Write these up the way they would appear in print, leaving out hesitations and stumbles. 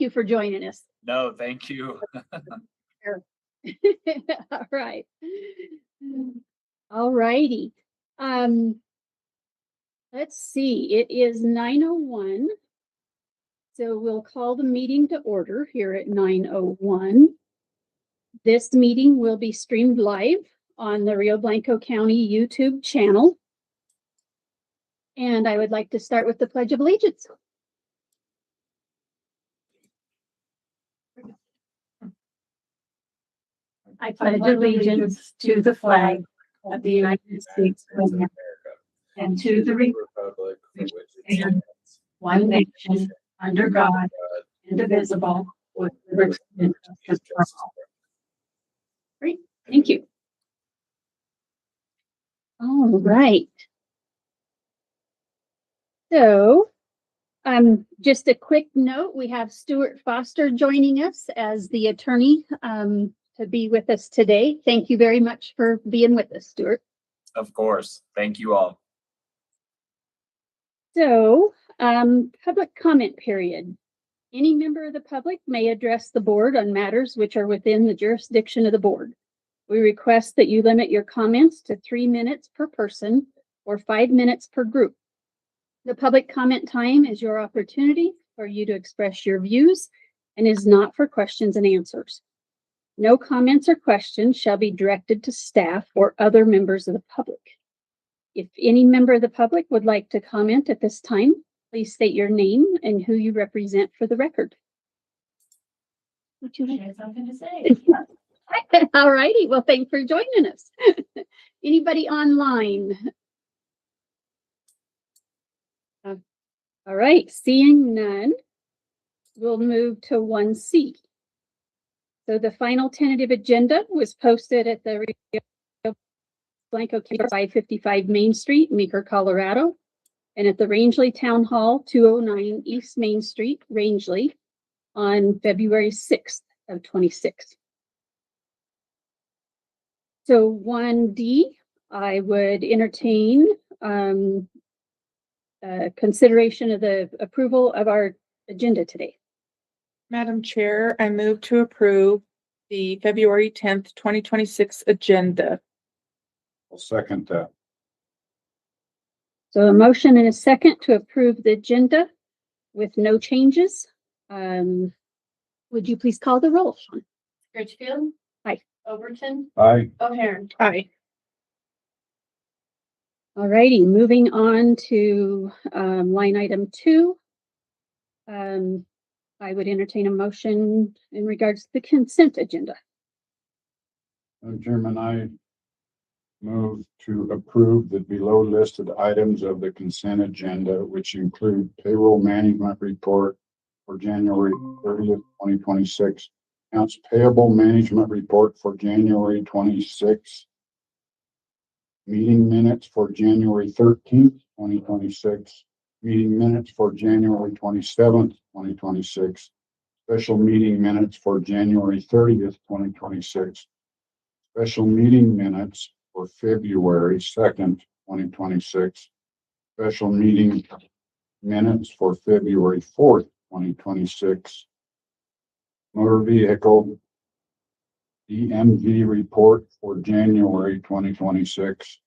you for joining us. No, thank you. All right. All righty. Let's see, it is 9:01. So we'll call the meeting to order here at 9:01. This meeting will be streamed live on the Rio Blanco County YouTube channel. And I would like to start with the Pledge of Allegiance. I pledge allegiance to the flag of the United States of America and to the republic for which it stands, one nation, under God, indivisible, with liberty and justice for all. Great, thank you. All right. So, just a quick note, we have Stuart Foster joining us as the attorney to be with us today. Thank you very much for being with us, Stuart. Of course. Thank you all. So, public comment period. Any member of the public may address the board on matters which are within the jurisdiction of the board. We request that you limit your comments to 3 minutes per person or 5 minutes per group. The public comment time is your opportunity for you to express your views and is not for questions and answers. No comments or questions shall be directed to staff or other members of the public. If any member of the public would like to comment at this time, please state your name and who you represent for the record. Would you like something to say? All righty. Well, thanks for joining us. Anybody online? All right. Seeing none, we'll move to 1C. So the final tentative agenda was posted at the Rio Blanco 555 Main Street, Meeker, Colorado, and at the Rangeley Town Hall, 209 East Main Street, Rangeley, on February 6th of 26. So 1D, I would entertain consideration of the approval of our agenda today. Madam Chair, I move to approve the February 10th, 2026 agenda. I'll second that. So a motion and a second to approve the agenda with no changes. Would you please call the roll, Sean? Richfield? Aye. Overton? Aye. O'Hare? Aye. All righty, moving on to line item 2. I would entertain a motion in regards to the consent agenda. Madam Chairman, I move to approve the below listed items of the consent agenda, which include payroll management report for January 30th, 2026, accounts payable management report for January 26th, meeting minutes for January 13th, 2026, meeting minutes for January 27th, 2026, special meeting minutes for January 30th, 2026, special meeting minutes for February 2nd, 2026, special meeting minutes for February 4th, 2026, motor vehicle DMV report for January 2026,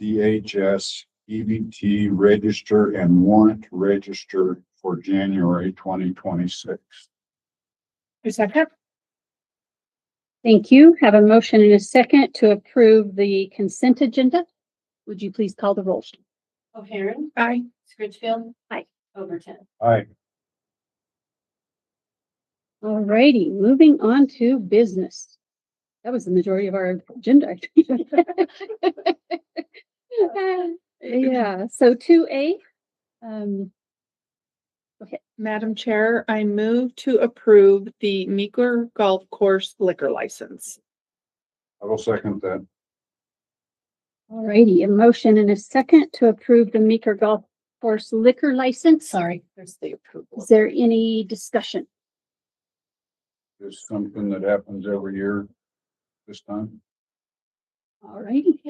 DHS EBT register and warrant register for January 2026. A second? Thank you. Have a motion and a second to approve the consent agenda. Would you please call the roll? O'Hare? Aye. Richfield? Aye. Overton? Aye. All righty, moving on to business. That was the majority of our agenda. Yeah, so 2A. Okay. Madam Chair, I move to approve the Meeker Golf Course liquor license. I will second that. All righty, a motion and a second to approve the Meeker Golf Course liquor license. Sorry, there's the approval. Is there any discussion? It's something that happens every year this time. All righty.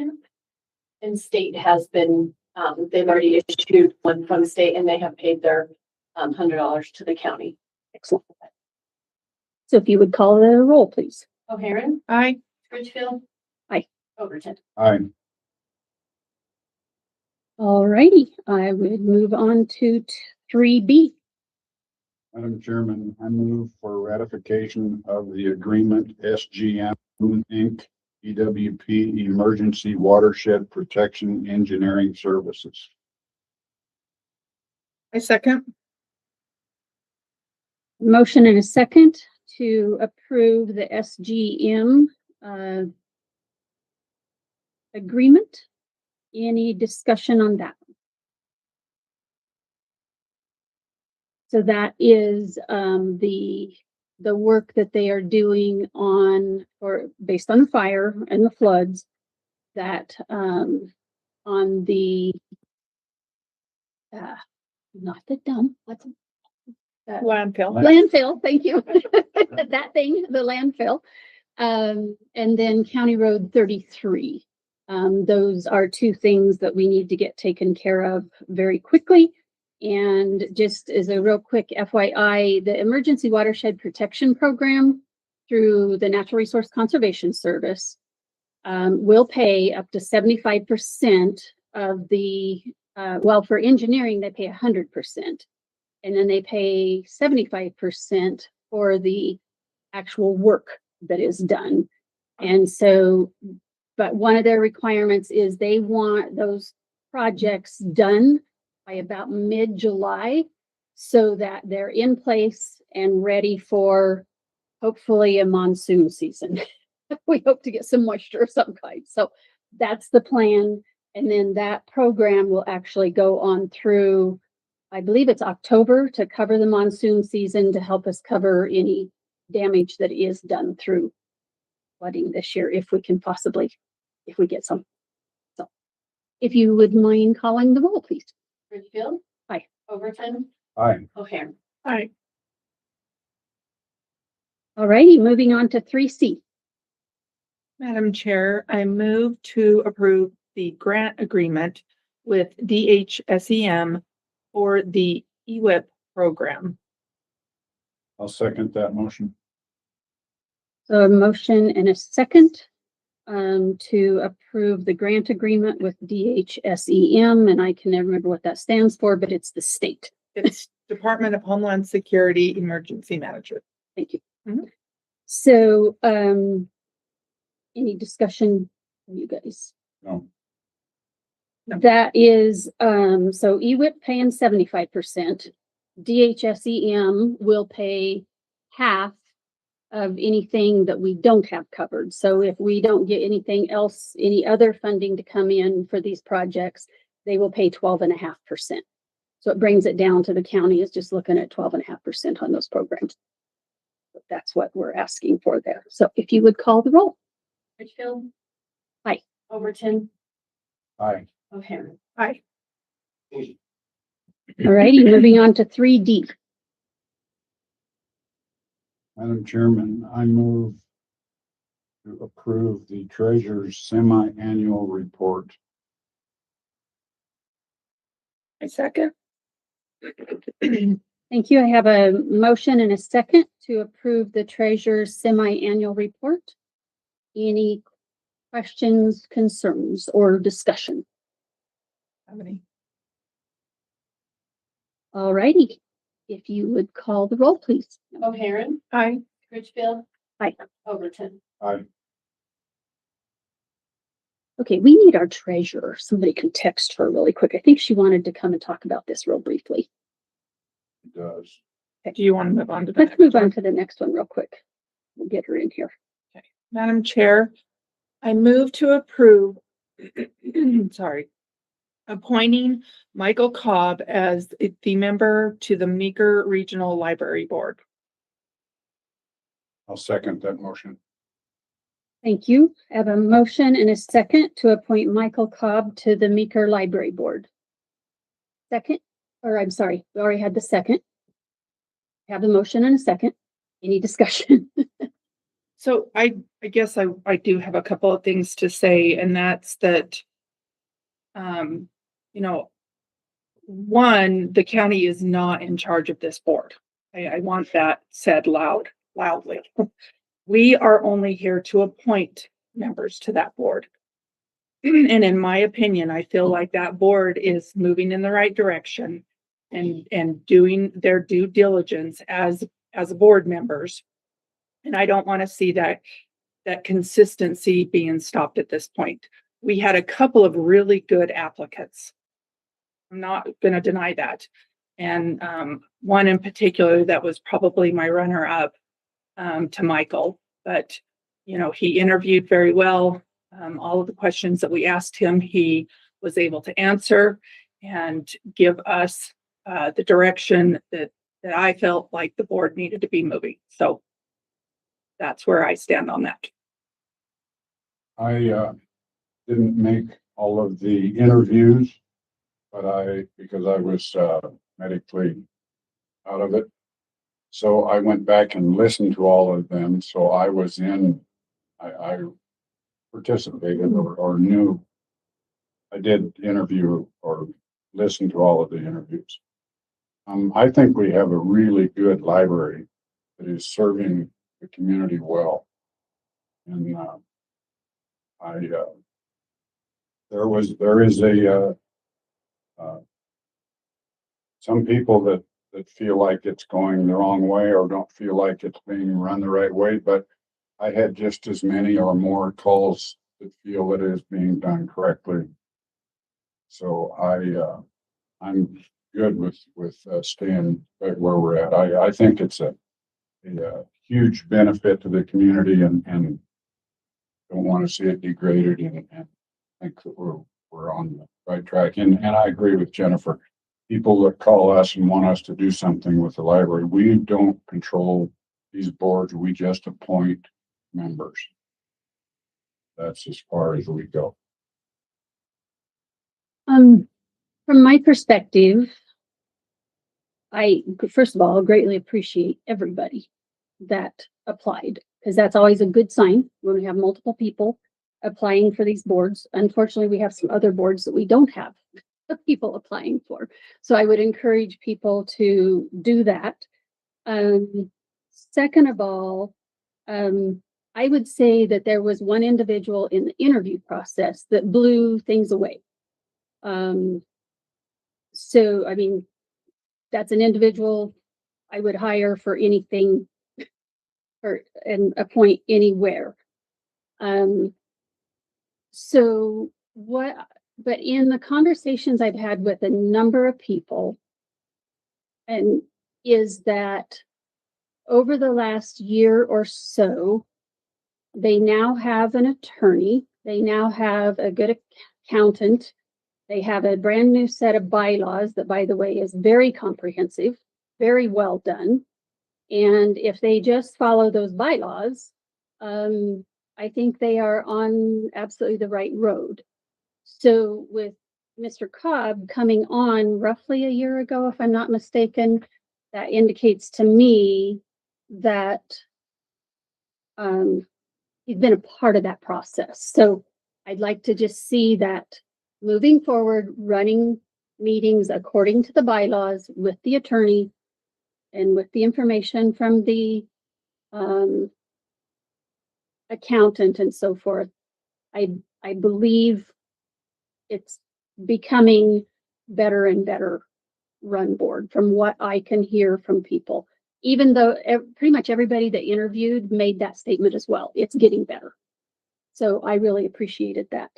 And state has been, they've already issued one from the state and they have paid their $100 to the county. Excellent. So if you would call the roll, please. O'Haron, Aye. Litchfield. Aye. Overton. Aye. All righty, I would move on to 3B. Madam Chairman, I move for ratification of the agreement SGM Inc. EWP Emergency Watershed Protection Engineering Services. I second. Motion and a second to approve the SGM agreement. Any discussion on that? So that is the work that they are doing on, or based on the fire and the floods, that on the not the dump, what's Landfill. landfill, thank you. That thing, the landfill. And then County Road 33. Those are two things that we need to get taken care of very quickly. And just as a real quick FYI, the Emergency Watershed Protection Program through the Natural Resource Conservation Service will pay up to 75% of the, well, for engineering, they pay 100%. And then they pay 75% for the actual work that is done. And so, but one of their requirements is they want those projects done by about mid-July so that they're in place and ready for hopefully a monsoon season. We hope to get some moisture of some kind. So that's the plan. And then that program will actually go on through, I believe it's October, to cover the monsoon season, to help us cover any damage that is done through flooding this year, if we can possibly, if we get some. So if you would mind calling the roll, please. Litchfield. Aye. Overton. Aye. O'Haron. Aye. All righty, moving on to 3C. Madam Chair, I move to approve the grant agreement with DHSEM for the EWIP program. I'll second that motion. So a motion and a second to approve the grant agreement with DHSEM, and I can never remember what that stands for, but it's the state. It's Department of Homeland Security Emergency Manager. Thank you. Mhm. So, any discussion from you guys? No. No. That is, so EWIP paying 75%. DHSEM will pay half of anything that we don't have covered. So if we don't get anything else, any other funding to come in for these projects, they will pay 12.5%. So it brings it down to the county is just looking at 12.5% on those programs. That's what we're asking for there. So if you would call the roll. Litchfield. Aye. Overton. Aye. O'Haron. Aye. All righty, moving on to 3D. Madam Chairman, I move to approve the treasurer's semi-annual report. I second. Thank you. I have a motion and a second to approve the treasurer's semi-annual report. Any questions, concerns, or discussion? Have any? All righty. If you would call the roll, please. O'Haron. Aye. Litchfield. Aye. Overton. Aye. Okay, we need our treasurer. Somebody can text her really quick. I think she wanted to come and talk about this real briefly. It does. Do you want to move on to the Let's next move one? on to the next one real quick. We'll get her in here. Madam Chair, I move to approve, sorry, appointing Michael Cobb as the member to the Meeker Regional Library Board. I'll second that motion. Thank you. I have a motion and a second to appoint Michael Cobb to the Meeker Library Board. Second, or I'm sorry, we already had the second. Have a motion and a second. Any discussion? So I guess I do have a couple of things to say, and that's that, you know, one, the county is not in charge of this board. I want that said loudly. We are only here to appoint members to that board. And in my opinion, I feel like that board is moving in the right direction and doing their due diligence as board members. And I don't want to see that consistency being stopped at this point. We had a couple of really good applicants. I'm not going to deny that. And one in particular that was probably my runner-up to Michael, but he interviewed very well. All of the questions that we asked him, he was able to answer and give us the direction that I felt like the board needed to be moving. So that's where I stand on that. I didn't make all of the interviews, but because I was medically out of it. So I went back and listened to all of them. So I participated or knew. I did interview or listen to all of the interviews. I think we have a really good library that is serving the community well. And there is some people that feel like it's going the wrong way or don't feel like it's being run the right way, but I had just as many or more calls that feel it is being done correctly. So I'm good with staying right where we're at. I think it's a huge benefit to the community and don't want to see it degraded and think that we're on the right track. And I agree with Jennifer. People that call us and want us to do something with the library, we don't control these boards. We just appoint members. That's as far as we go. From my perspective, I, first of all, greatly appreciate everybody that applied, because that's always a good sign when we have multiple people applying for these boards. Unfortunately, we have some other boards that we don't have people applying for. So I would encourage people to do that. Second of all, I would say that there was one individual in the interview process that blew things away. So, I mean, that's an individual I would hire for anything and appoint anywhere. But in the conversations I've had with a number of people, and is that over the last year or so, they now have an attorney, they now have a good accountant, they have a brand new set of bylaws that, by the way, is very comprehensive, very well done. And if they just follow those bylaws, I think they are on absolutely the right road. So with Mr. Cobb coming on roughly a year ago, if I'm not mistaken, that indicates to me that he's been a part of that process. So I'd like to just see that moving forward, running meetings according to the bylaws with the attorney and with the information from the accountant and so forth. I believe it's becoming better and better run board from what I can hear from people, even though pretty much everybody that interviewed made that statement as well. It's getting better. So I really appreciated that.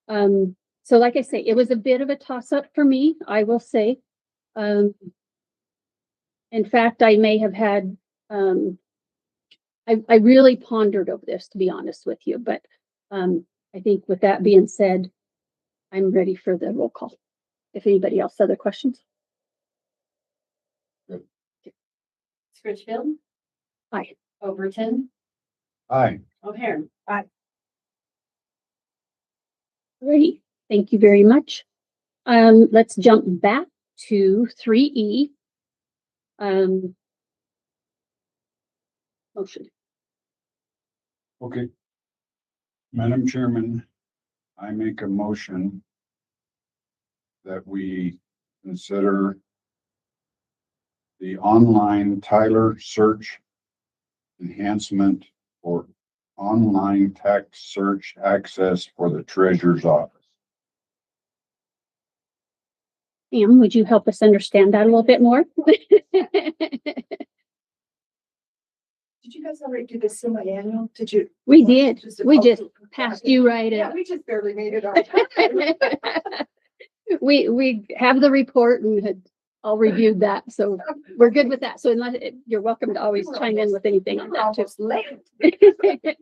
So like I say, it was a bit of a toss up for me, I will say. In fact, I may have had, I really pondered over this, to be honest with you, but I think with that being said, I'm ready for the roll call. If anybody else has other questions. Scritchfield. Aye. Overton. Aye. O'Hare. Great, thank you very much. Let's jump back to 3E. Motion. Okay. Madam Chairman, I make a motion that we consider the online Tyler search enhancement for online tax search access for the treasurer's office. Pam, would you help us understand that a little bit more? Did you guys already do the semi-annual? Did you? We did. We just oh, passed you right Yeah, in. we just barely made it on time. We have the report and had all reviewed that, so we're good with that. So unless, you're welcome to always chime in with anything on We're that too. almost late.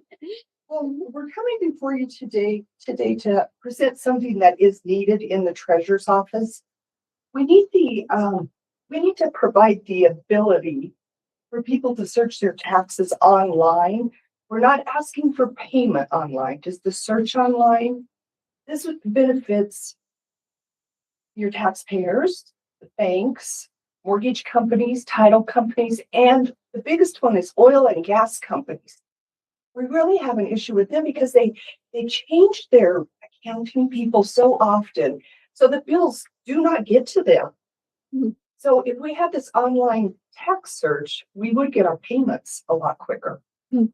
Well, we're coming before you today to present something that is needed in the treasurer's office. We need to provide the ability for people to search their taxes online. We're not asking for payment online, just the search online. This benefits your taxpayers, the banks, mortgage companies, title companies, and the biggest one is oil and gas companies. We really have an issue with them because they change their accounting people so often, so the bills do not get to them. Mhm. So if we had this online tax search, we would get our payments a lot quicker. Mhm.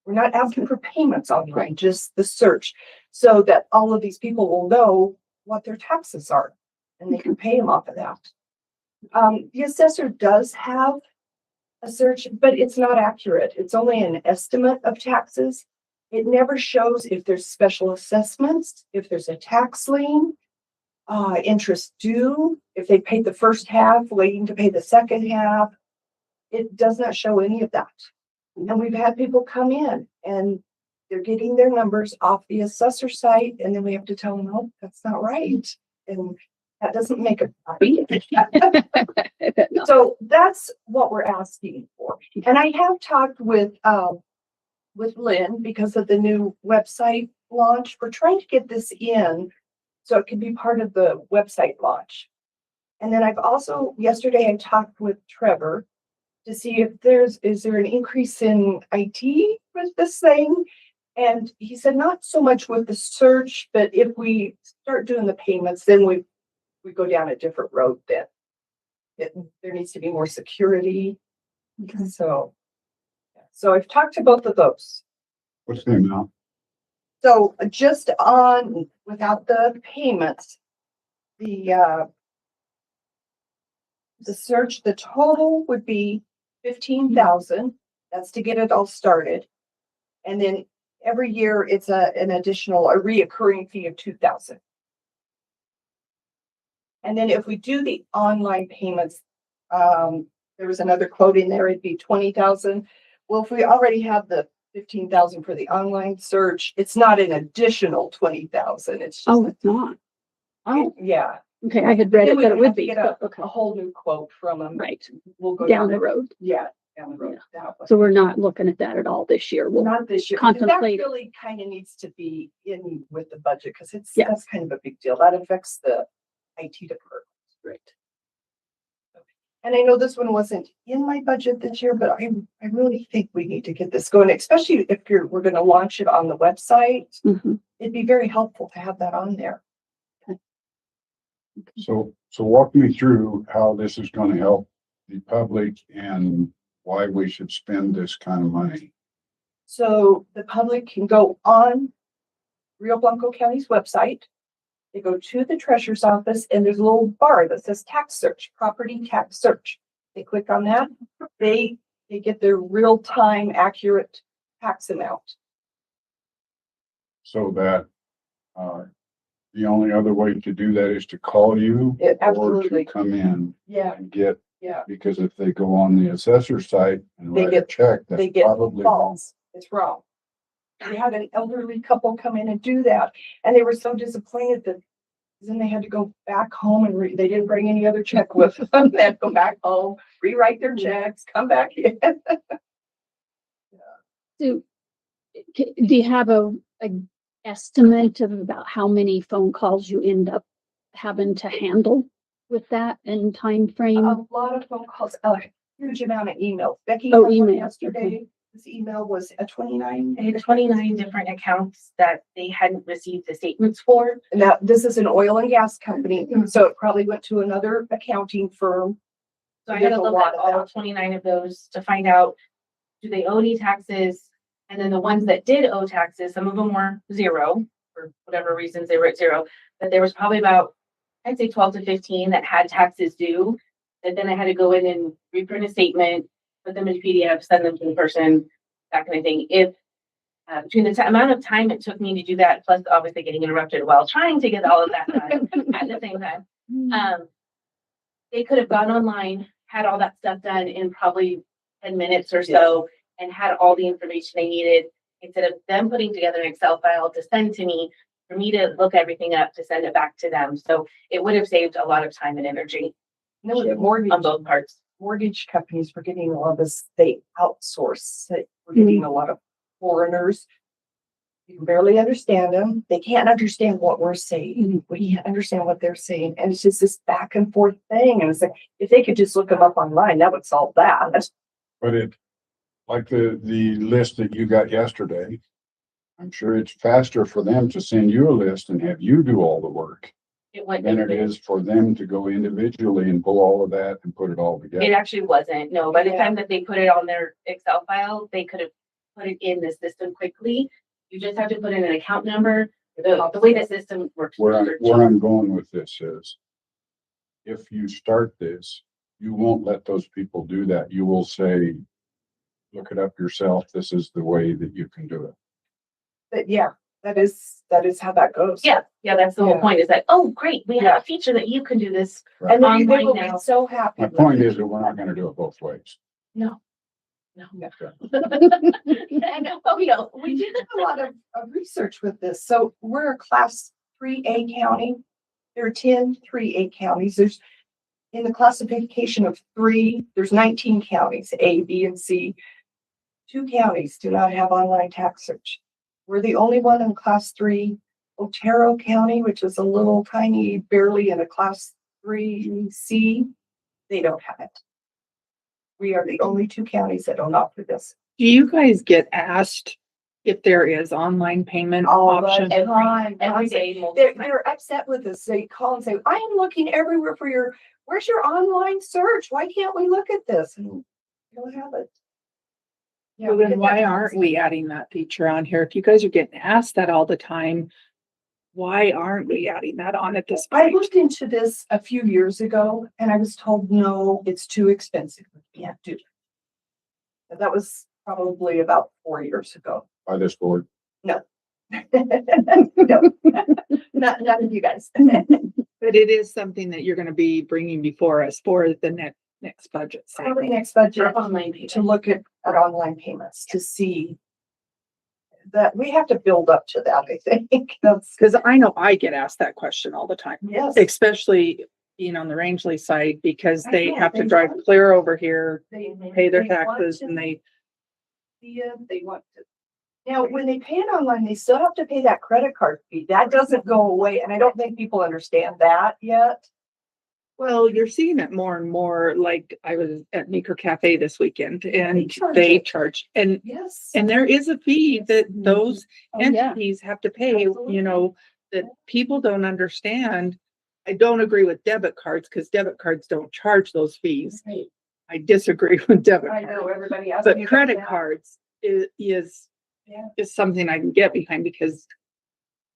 We're not asking for payments online, just the search, so that all of these people will know what their taxes are and they can pay them off of that. The assessor does have a search, but it's not accurate. It's only an estimate of taxes. It never shows if there's special assessments, if there's a tax lien, interest due, if they paid the first half, waiting to pay the second half. It does not show any of that. And we've had people come in and they're getting their numbers off the assessor site, and then we have to tell them, no, that's not right. And that doesn't make it right. So that's what we're asking for. And I have talked with Lynn because of the new website launch. We're trying to get this in so it can be part of the website launch. And then I've also, yesterday I talked with Trevor to see if is there an increase in IT with this thing? And he said, not so much with the search, but if we start doing the payments, then we go down a different road then. There needs to be more security. Okay. So I've talked to both of those. What's the amount? So just on, without the payments, the search, the total would be 15,000. That's to get it all started. And then every year it's an additional, a reoccurring fee of 2,000. And then if we do the online payments, there was another quote in there, it'd be 20,000. Well, if we already have the 15,000 for the online search, it's not an additional 20,000. It's just, Oh, it's not. Oh, yeah. okay. I had read Then it that it would would have to be. get but okay. a whole new quote from them. Right. We'll go Down the road. Yeah, down the road. That way. So we're not looking at that at all this year. We'll Not this year. contemplate it. That really kind of needs to be in with the budget because Yeah. that's kind of a big deal. That affects the IT department. Right. And I know this one wasn't in my budget this year, but I really think we need to get this going, especially if we're going to launch it on the website. Mhm. It'd be very helpful to have that on there. So walk me through how this is going to help the public and why we should spend this kind of money. So the public can go on Rio Blanco County's website. They go to the treasurer's office and there's a little bar that says tax search, property tax search. They click on that. They get their real-time accurate tax amount. So that the only other way to do that is to call you or to Absolutely. come in Yeah, and get, yeah. because if they go on the assessor site and They write a get- check, They that's get probably wrong. false. It's wrong. We had an elderly couple come in and do that, and they were so disappointed that then they had to go back home and they didn't bring any other check with them. They had to go back home, rewrite their checks, come back in. So, do you have a estimate of about how many phone calls you end up having to handle with that and time frame? A lot of phone calls, a huge amount of emails. Becky Oh, had one emails, yesterday. This email was a 29. They had 29 different accounts that they hadn't received the statements for. And that this is an oil and gas company, so it probably went to another accounting firm. So I had to look at all 29 of those to find out, do they owe any taxes? And then the ones that did owe taxes, some of them were zero, for whatever reasons they were at zero, but there was probably about, I'd say 12 to 15 that had taxes due. And then I had to go in and reprint a statement, put them in PDF, send them to the person, that kind of thing. If between the amount of time it took me to do that, plus obviously getting interrupted while trying to get all of that done at the same time, they could have gone online, had all that stuff done in probably 10 minutes or so, and had all the information they needed instead of them putting together an Excel file to send to me, for me to look everything up to send it back to them. So it would have saved a lot of time and energy No, the on both parts. mortgage companies were getting a lot of this, they outsource, we're getting a lot of foreigners. You can barely understand them. They can't understand what we're saying. We can't understand what they're saying. And it's just this back and forth thing. And it's like, if they could just look them up online, that would solve that. But like the list that you got yesterday, I'm sure it's faster for them to send you a list and have you do all the work It went. than it is for them to go individually and pull all of that and put it all It together. actually wasn't. No, by the Yeah. time that they put it on their Excel file, they could have put it in the system quickly. You just have to put in an account number. The way the system works. Where I'm going with this is, if you start this, you won't let those people do that. You will say, look it up yourself. This is the way that you can do it. But yeah, that is how that goes. Yeah, that's the whole Yeah. point is that, oh, great, we have a feature that you can do this. And then they online will be now. so happy. My point is that we're not gonna do it both ways. No. Okay. Oh, no. We did a lot of research with this. So we're a class 3A county. There are 10 3A counties. There's in the classification of 3, there's 19 counties, A, B, and C. 2 counties do not have online tax search. We're the only one in class 3. Otero County, which is a little tiny, barely in a class 3C, they don't have it. We are the only 2 counties that don't offer this. Do you guys get asked if there is online payment All the option? time. Every day, multiple They're, times. they're upset with us. They call and say, I am looking everywhere for where's your online search? Why can't we look at this? And we don't have it. Yeah, So we then get why that aren't we adding that feature on here? If you guys are getting asked that all the time, why aren't we adding that on at this I point? looked into this a few years ago and I was told, no, it's too expensive. We can't do it. And that was probably about 4 years ago. By this board. No. Not of you guys. But it is something that you're gonna be bringing before us for the next budget cycle. Probably next budget For online payment. to look at online payments to see that we have to build up to that, I think. That's, Cause I know I get asked that question all the time, yes. especially being on the Rangeley side, because I they know, have to they drive want- clear over here, They pay their they want taxes to and they, see it, they want to. Now, when they pay it online, they still have to pay that credit card fee. That doesn't go away. And I don't think people understand that yet. well, you're seeing it more and more. Like I was at Meeker Cafe this weekend and charge they it. charge, and Yes. there is a fee that those Oh, yeah. entities have to pay, Absolutely. you know, that people don't understand. I don't agree with debit cards because debit cards don't charge those fees. Right. I disagree with debit I know, cards, everybody asks but me about credit that. cards is Yeah. something I can get behind because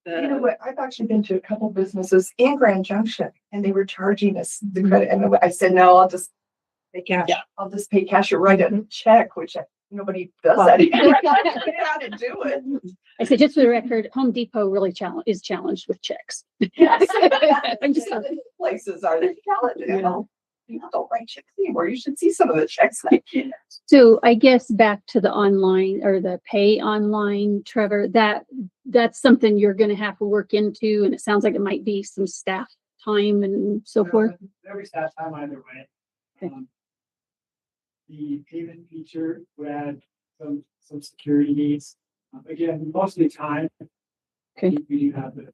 You know the, what? I've actually been to a couple businesses in Grand Junction and they were charging us the credit. And I said, no, I'll just the cash. I'll just pay cash or write a check, which nobody does Well, that. anymore. I don't know how to do it. I said, just for the record, Home Depot really is challenged with checks. Yes. I'm just- Places are they challenging, you Yeah. know? People don't write checks anymore. You should see some of the checks. So I guess back to the online or the pay online, Trevor, that's something you're gonna have to work into, and it sounds like it might be some staff time and so forth. Every staff time either way. Okay. The payment feature would add some security needs. Again, most of the time. Okay. We do have the.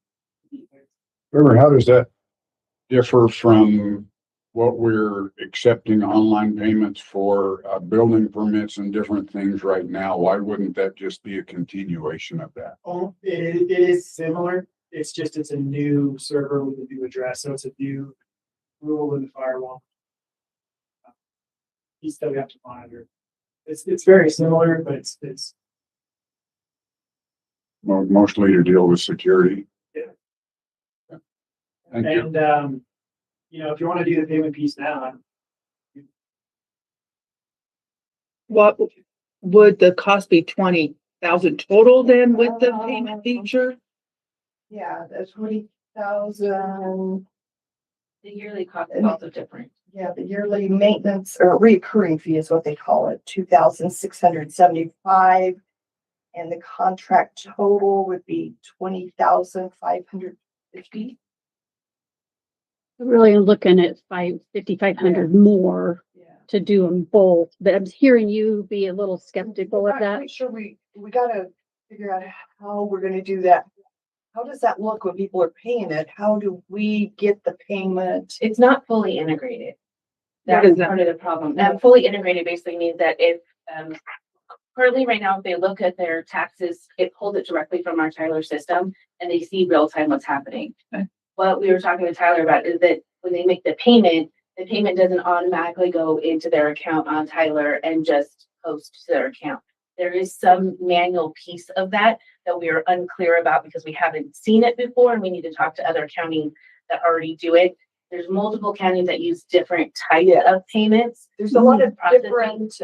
Trevor, how does that differ from what we're accepting online payments for, building permits and different things right now? Why wouldn't that just be a continuation of that? Oh, it is similar. It's just, it's a new server with a new address, so it's a new rule in the firewall. piece that we have to monitor. It's very similar, but it's Mostly to deal with security. Yeah. Thank you. and, you know, if you want to do the payment piece now, What would the cost be? 20,000 total then with the payment feature? Yeah, that's 20,000. The yearly cost is also different. Yeah, the yearly maintenance or recurring fee is what they call it, 2,675. And the contract total would be 20,550. Really looking at 5,500 more Yeah. to do them both, but I'm hearing you be a little skeptical We're of not that. quite sure we gotta figure out how we're gonna do that. How does that look when people are paying it? How do we get the payment? It's not fully integrated. What That's is that? part of the problem. Fully integrated basically means that if, currently right now, if they look at their taxes, it pulls it directly from our Tyler system and they see real time what's happening. Okay. What we were talking to Tyler about is that when they make the payment doesn't automatically go into their account on Tyler and just post to their account. There is some manual piece of that we are unclear about because we haven't seen it before and we need to talk to other counties that already do it. There's multiple counties that use different types of payments. There's a lot of Processing. different,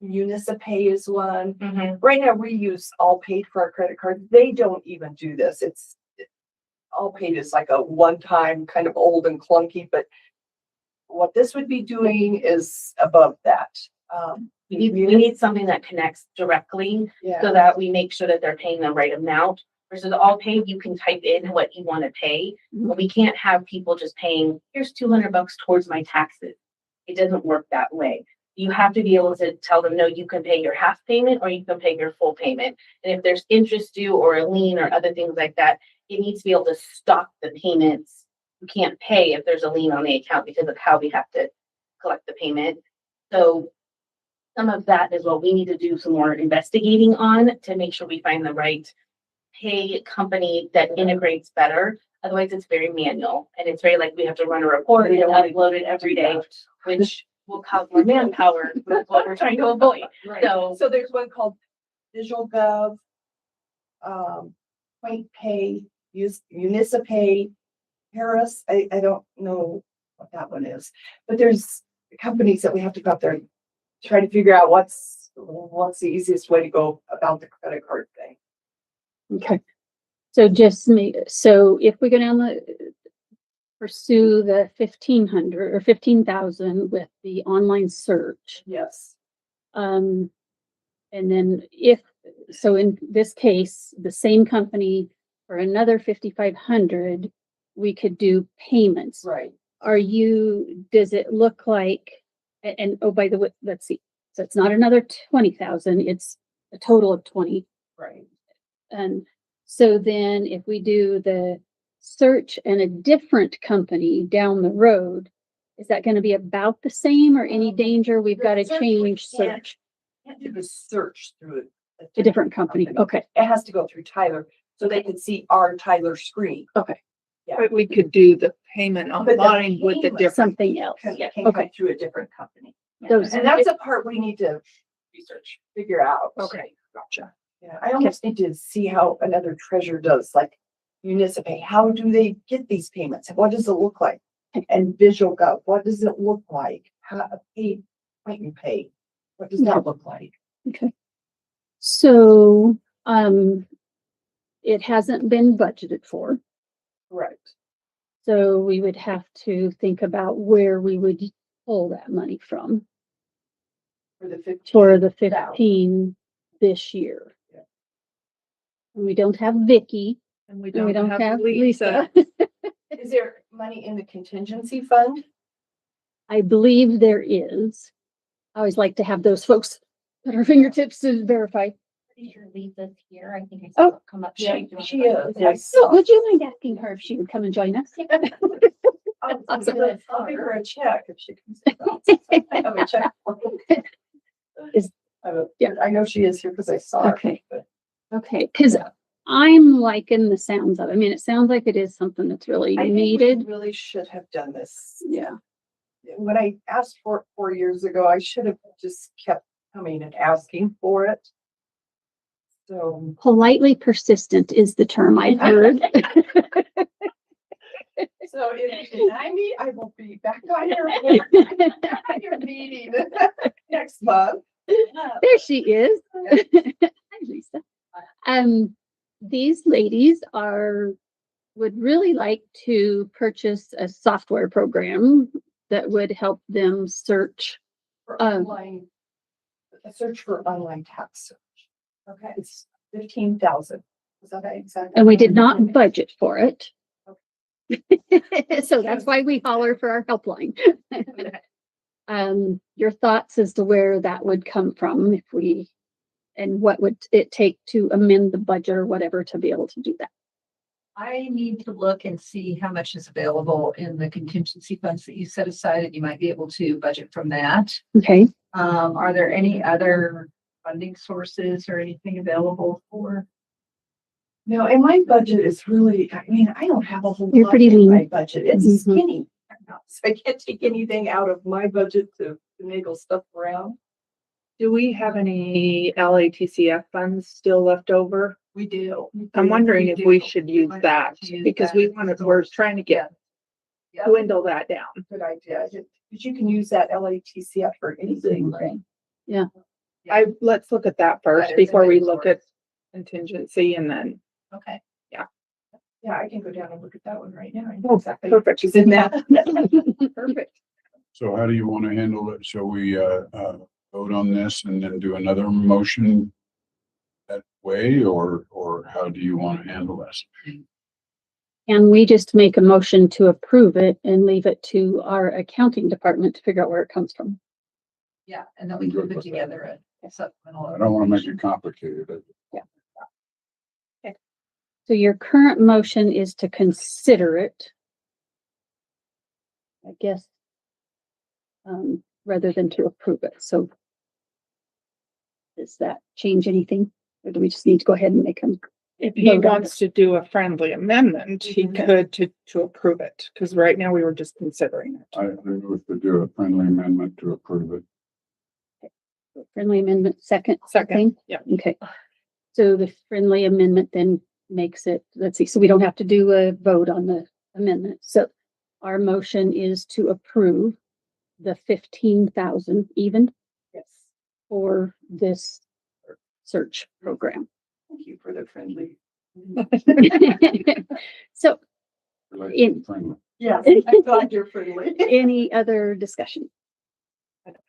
Municipay is one. Mhm. Right now, we use All Paid for our credit card. They don't even do this. All Paid is like a one-time kind of old and clunky, but what this would be doing is above that. We need something that connects directly Yeah. so that we make sure that they're paying the right amount. Versus all paid, you can type in what you want to pay, but we can't have people just paying, here's $200 towards my taxes. It doesn't work that way. You have to be able to tell them, no, you can pay your half payment or you can pay your full payment. And if there's interest due or a lien or other things like that, it needs to be able to stop the payments. You can't pay if there's a lien on the account because of how we have to collect the payment. So some of that is what we need to do some more investigating on to make sure we find the right pay company that integrates better. Otherwise, it's very manual and it's very like we have to run a report and upload it every day, which will cause more manpower, which is what we're trying to avoid. Right. So So there's one called Visual Gov, Point Pay, Municipay, Harris. I don't know what that one is, but there's companies that we have to go out there and try to figure out what's the easiest way to go about the credit card thing. Okay. So so if we go down pursue the 1,500 or 15,000 with the online search, Yes. and then so in this case, the same company for another 5,500, we could do payments. Right. Does it look like, and oh, by the way, let's see. So it's not another 20,000, it's a total of 20. Right. And so then if we do the search and a different company down the road, is that going to be about the same or any danger? We've got to search, change we can't- search, Can't do the search through a different company. Okay. It has to go through Tyler so they can see our Tyler screen. Okay. But we could do the payment But the online with the payment- different. Something else. Can Okay. come through a different company. Those- And that's the part we need to research. figure out. Okay, gotcha. Yeah, I almost need to see how another treasurer does, like Municipay. How do they get these payments? What does it look like? And Visual Gov, what does it look like? How pay, point and pay? What does that look like? Okay. So, it hasn't been budgeted for. Correct. So we would have to think about where we would pull that money from For the 15. for the 15 this year. Yeah. And we don't have Vicky, And we and we don't have Lisa. Lisa. Is there money in the contingency fund? I believe there is. I always like to have those folks at our fingertips to verify. Pretty sure Lisa's here. I think I Oh. saw her come up. She is. I So saw. would you mind asking her if she would come and join us? I'll Awesome. give her a check if she comes. I have a check. Is- yeah. I know she is here because I saw her. Okay. but- Okay, because I'm liking the sounds of it. I mean, it sounds like it is something that's really I think we needed. really should have done this. Yeah. when I asked for it 4 years ago, I should have just kept coming and asking for it. So, Politely persistent is the term I've heard. so if you deny me, I will be back on your meeting next month. There she is. Hi, Lisa. These ladies would really like to purchase a software program that would help them search. For online, a search for online tax search. Okay, it's 15,000. Is that exactly? And we did not budget for it. So that's why we holler for our helpline. Your thoughts as to where that would come from and what would it take to amend the budget or whatever to be able to do that? I need to look and see how much is available in the contingency funds that you set aside, and you might be able to budget from that. Okay. Are there any other funding sources or anything available for? No, and my budget is really, I mean, I don't have a whole You're lot pretty in lean. my budget. It's Mhm. skinny. So I can't take anything out of my budget to finagle stuff around. Do we have any LATCF funds still left over? We do. I'm wondering if we should use Might that have to use because that we're trying to get Yep. dwindle that down. Good idea. Because you can use that LATCF for anything, right? Let's look at that first That is before we another look at contingency and then. Okay. Yeah, I can go down and look at that one right now. I know Oh, exactly perfect. what's in that. Perfect. So how do you want to handle it? Shall we, vote on this and then do another motion that way, or how do you want to handle this? And we just make a motion to approve it and leave it to our accounting department to figure out where it comes from. Yeah, and then we can put together a supplemental. I don't want to make it complicated. So your current motion is to consider it. I guess. Rather than to approve it. So. Does that change anything? Or do we just need to go ahead and make them? If he Vote on wants to do a friendly amendment, he could to approve it, because right now we were just considering it. I move to do a friendly amendment to approve it. Friendly amendment second? Second, thing? yeah. Okay. So the friendly amendment then makes it, let's see, so we don't have to do a vote on the amendment. So our motion is to approve the 15,000 even Yes. for this search program. Thank you for the friendly. So Related to friendly. Yes, I'm glad you're friendly. any other discussion?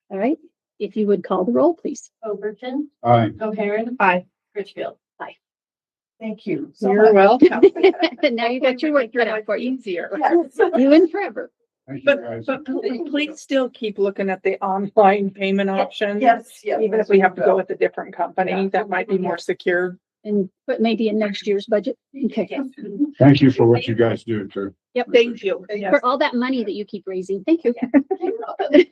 All right, if you would call the roll, please. Overton, Aye. O'Haron, Aye. Richfield. Thank you. so You're much. welcome. Now you got your work cut out for you. Easier. Yes. You and forever. Thank you, But, guys. but please still keep looking at the online payment option. Yes, yes. Even if we have to go with a different company, that might be more secure. And put maybe in next year's budget. Okay. Thank you for what you guys do too. Yep. Thank you. Yes. For all that money that you keep raising. Thank you. Maybe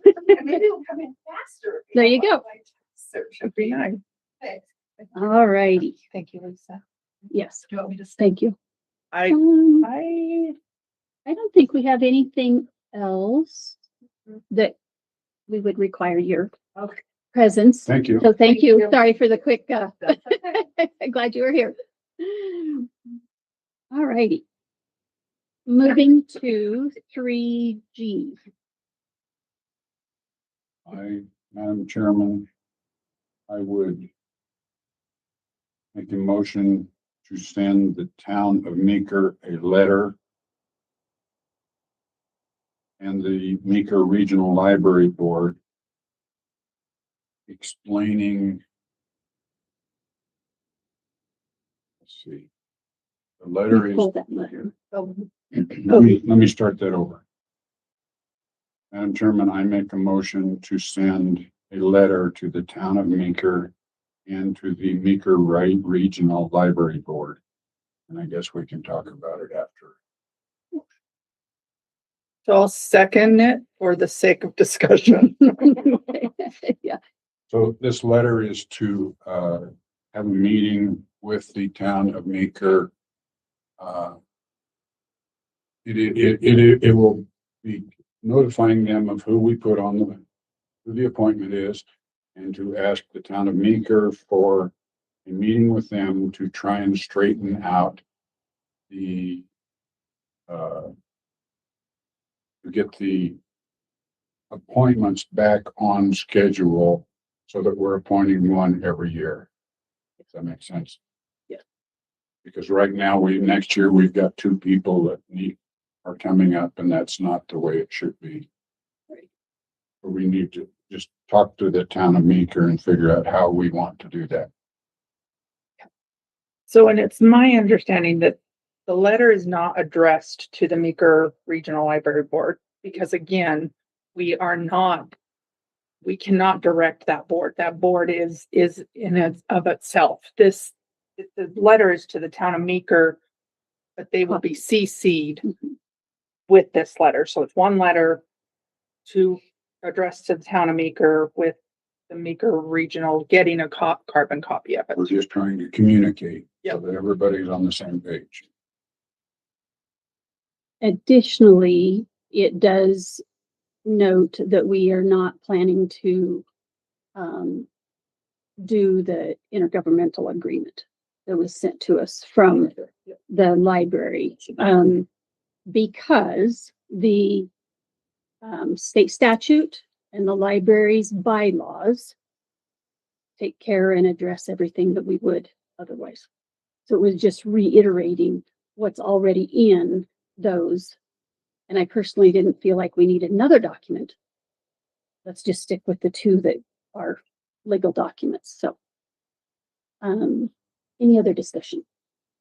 it'll come in faster. There you go. Search. Should be nice. All righty. Thank you, Lisa. Yes, Do you want me to say? thank you. I I don't think we have anything else that we would require your presence. Thank you. So thank you. you. Sorry for the quick, That's okay. glad you were here. All righty. Moving to 3G. Madam Chairman, I would make a motion to send the town of Meeker a letter and the Meeker Regional Library Board explaining, let's see, the letter is, Pull that letter. let me start that over. Madam Chairman, I make a motion to send a letter to the town of Meeker and to the Meeker Regional Library Board. And I guess we can talk about it after. So I'll second it for the sake of discussion. Yeah, So this letter is to have a meeting with the town of Meeker. It will be notifying them of who we put on who the appointment is, and to ask the town of Meeker for a meeting with them to try and straighten out the, to get the appointments back on schedule so that we're appointing one every year. If that makes sense. Yeah. Because right now, next year, we've got two people that are coming up, and that's not the way it should be. Right. But we need to just talk to the town of Meeker and figure out how we want to do that. So, and it's my understanding that the letter is not addressed to the Meeker Regional Library Board because again, we cannot direct that board. That board is in and of itself. The letter is to the town of Meeker, but they will be CC'd with this letter. So it's one letter to address to the town of Meeker with the Meeker Regional getting a carbon copy of it. We're just trying to communicate so Yep. that everybody's on the same page. Additionally, it does note that we are not planning to do the intergovernmental agreement that was sent to us from the library, because the state statute and the library's bylaws take care and address everything that we would otherwise. So it was just reiterating what's already in those. And I personally didn't feel like we needed another document. Let's just stick with the two that are legal documents. So, any other discussion?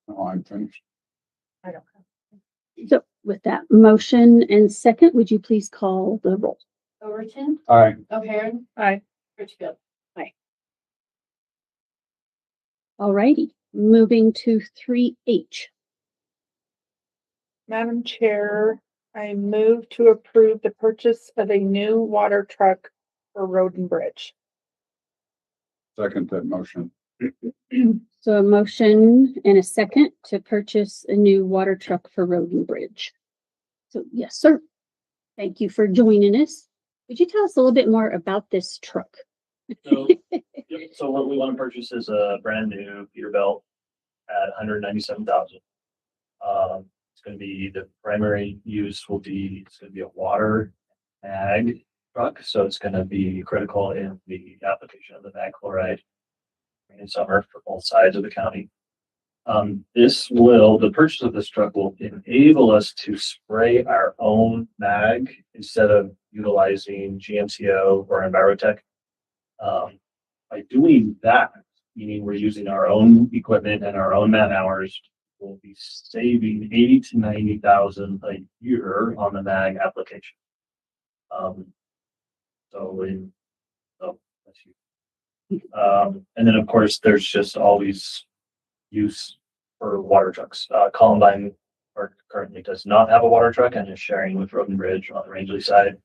No, I'm finished. I don't know. So with that motion and second, would you please call the roll? Overton, Aye. O'Hare, Aye. Richfield. All righty, moving to 3H. Madam Chair, I move to approve the purchase of a new water truck for Road and Bridge. Second that motion. So a motion and a second to purchase a new water truck for Road and Bridge. So yes, sir. Thank you for joining us. Could you tell us a little bit more about this truck? So, yep, so what we want to purchase is a brand new Peterbilt at 197,000. It's going to be the primary use it's going to be a water mag truck. So it's going to be critical in the application of the mag chloride in summer for both sides of the county. The purchase of this truck will enable us to spray our own mag instead of utilizing GMCO or Envirotech. By doing that, meaning we're using our own equipment and our own man hours, we'll be saving 80 to 90,000 a year on the mag application. And then of course, there's just always use for water trucks. Columbine currently does not have a water truck and is sharing with Road and Bridge on the Rangeley side.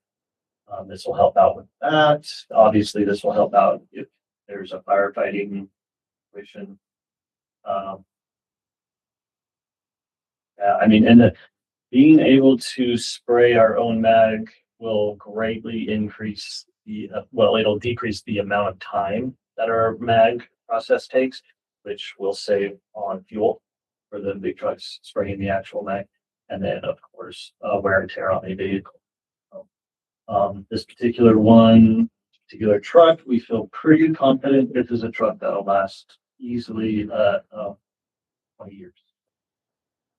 This will help out with that. Obviously, this will help out if there's a firefighting situation. Being able to spray our own mag will greatly increase it'll decrease the amount of time that our mag process takes, which will save on fuel for the big trucks spraying the actual mag, and then of course wear and tear on a vehicle. This particular truck, we feel pretty confident this is a truck that'll last easily 20 years.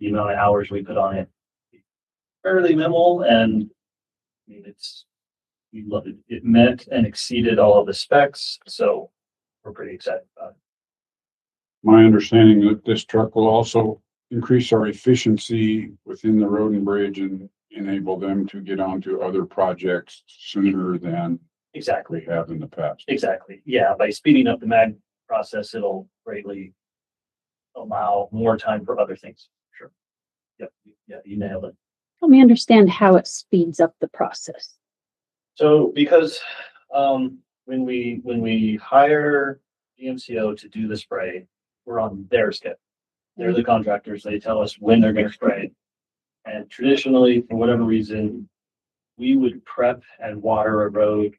The amount of hours we put on it fairly minimal, and I mean we love it. It met and exceeded all of the specs, so we're pretty excited about it. My understanding that this truck will also increase our efficiency within the Road and Bridge and enable them to get onto other projects sooner than Exactly. we have in the past. Exactly. Yeah, by speeding up the mag process, it'll greatly allow more time for other things. Sure. Yep. Yeah, you nailed it. Help me understand how it speeds up the process. So because when we hire GMCO to do the spray, we're on their schedule. They're the contractors. They tell us when they're going to spray. And traditionally, for whatever reason, we would prep and water a road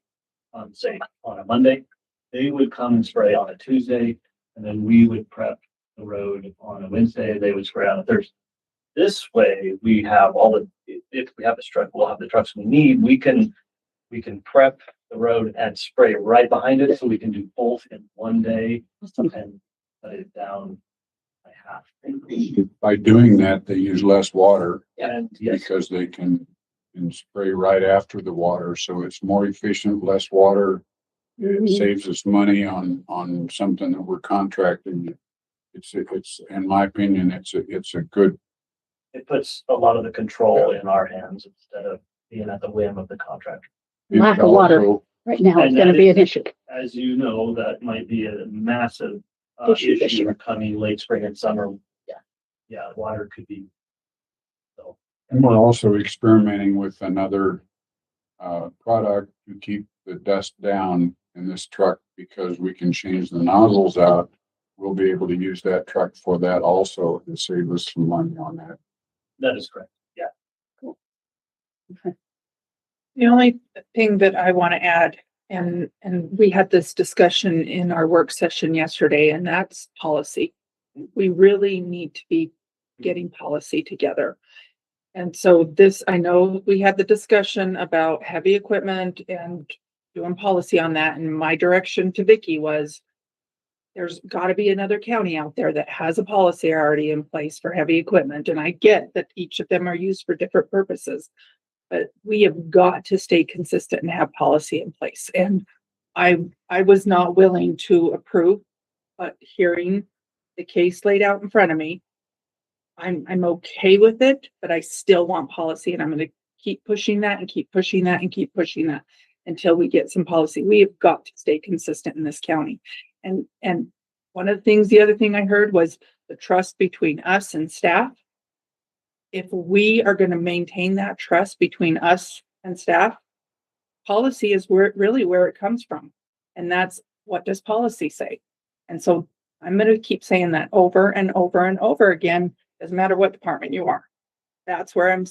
on, say, on a Monday. They would come and spray on a Tuesday, and then we would prep the road on a Wednesday. They would spray on a Thursday. This way, we have all the, if we have this truck, we'll have the trucks we need. We can prep the road and spray right behind it, so we can do both in one day and cut it down by half. By doing that, they use less water And yes, because they can spray right after the water. So it's more efficient, less water. It saves us money on something that we're contracting. It's, in my opinion, it's a good, it puts a lot of the control in our hands instead of being at the whim of the contractor. Lack of water also- right now is And gonna that be an issue. As you know, that might be a massive Issue this issue year. coming late spring and summer. Yeah. Yeah, water could be. So, And we're also experimenting with another product to keep the dust down in this truck because we can change the nozzles out. We'll be able to use that truck for that also and save us some money on that. that is correct. The only thing that I want to add, and we had this discussion in our work session yesterday, and that's policy. We really need to be getting policy together. And so this, I know we had the discussion about heavy equipment and doing policy on that, and my direction to Vicky was there's got to be another county out there that has a policy already in place for heavy equipment. And I get that each of them are used for different purposes, but we have got to stay consistent and have policy in place. And I was not willing to approve, but hearing the case laid out in front of me, I'm okay with it, but I still want policy, and I'm going to keep pushing that and keep pushing that and keep pushing that until we get some policy. We have got to stay consistent in this county. And one of the things, the other thing I heard was the trust between us and staff. If we are going to maintain that trust between us and staff, policy is where it comes from. And that's, what does policy say? And so I'm going to keep saying that over and over and over again. Doesn't matter what department you are. That's where I'm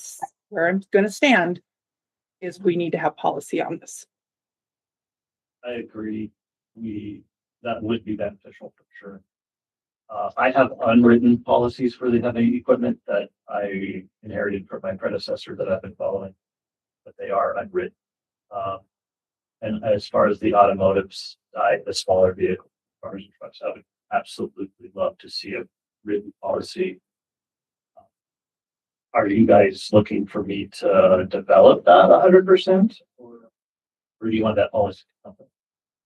going to stand, is we need to have policy on this. I agree. That would be beneficial for sure. I have unwritten policies for the heavy equipment that I inherited from my predecessor that I've been following, but they are unwritten. And as far as the automotive side, the smaller vehicle cars and trucks, I would absolutely love to see a written policy. Are you guys looking for me to develop that 100%, or do you want that policy to come from?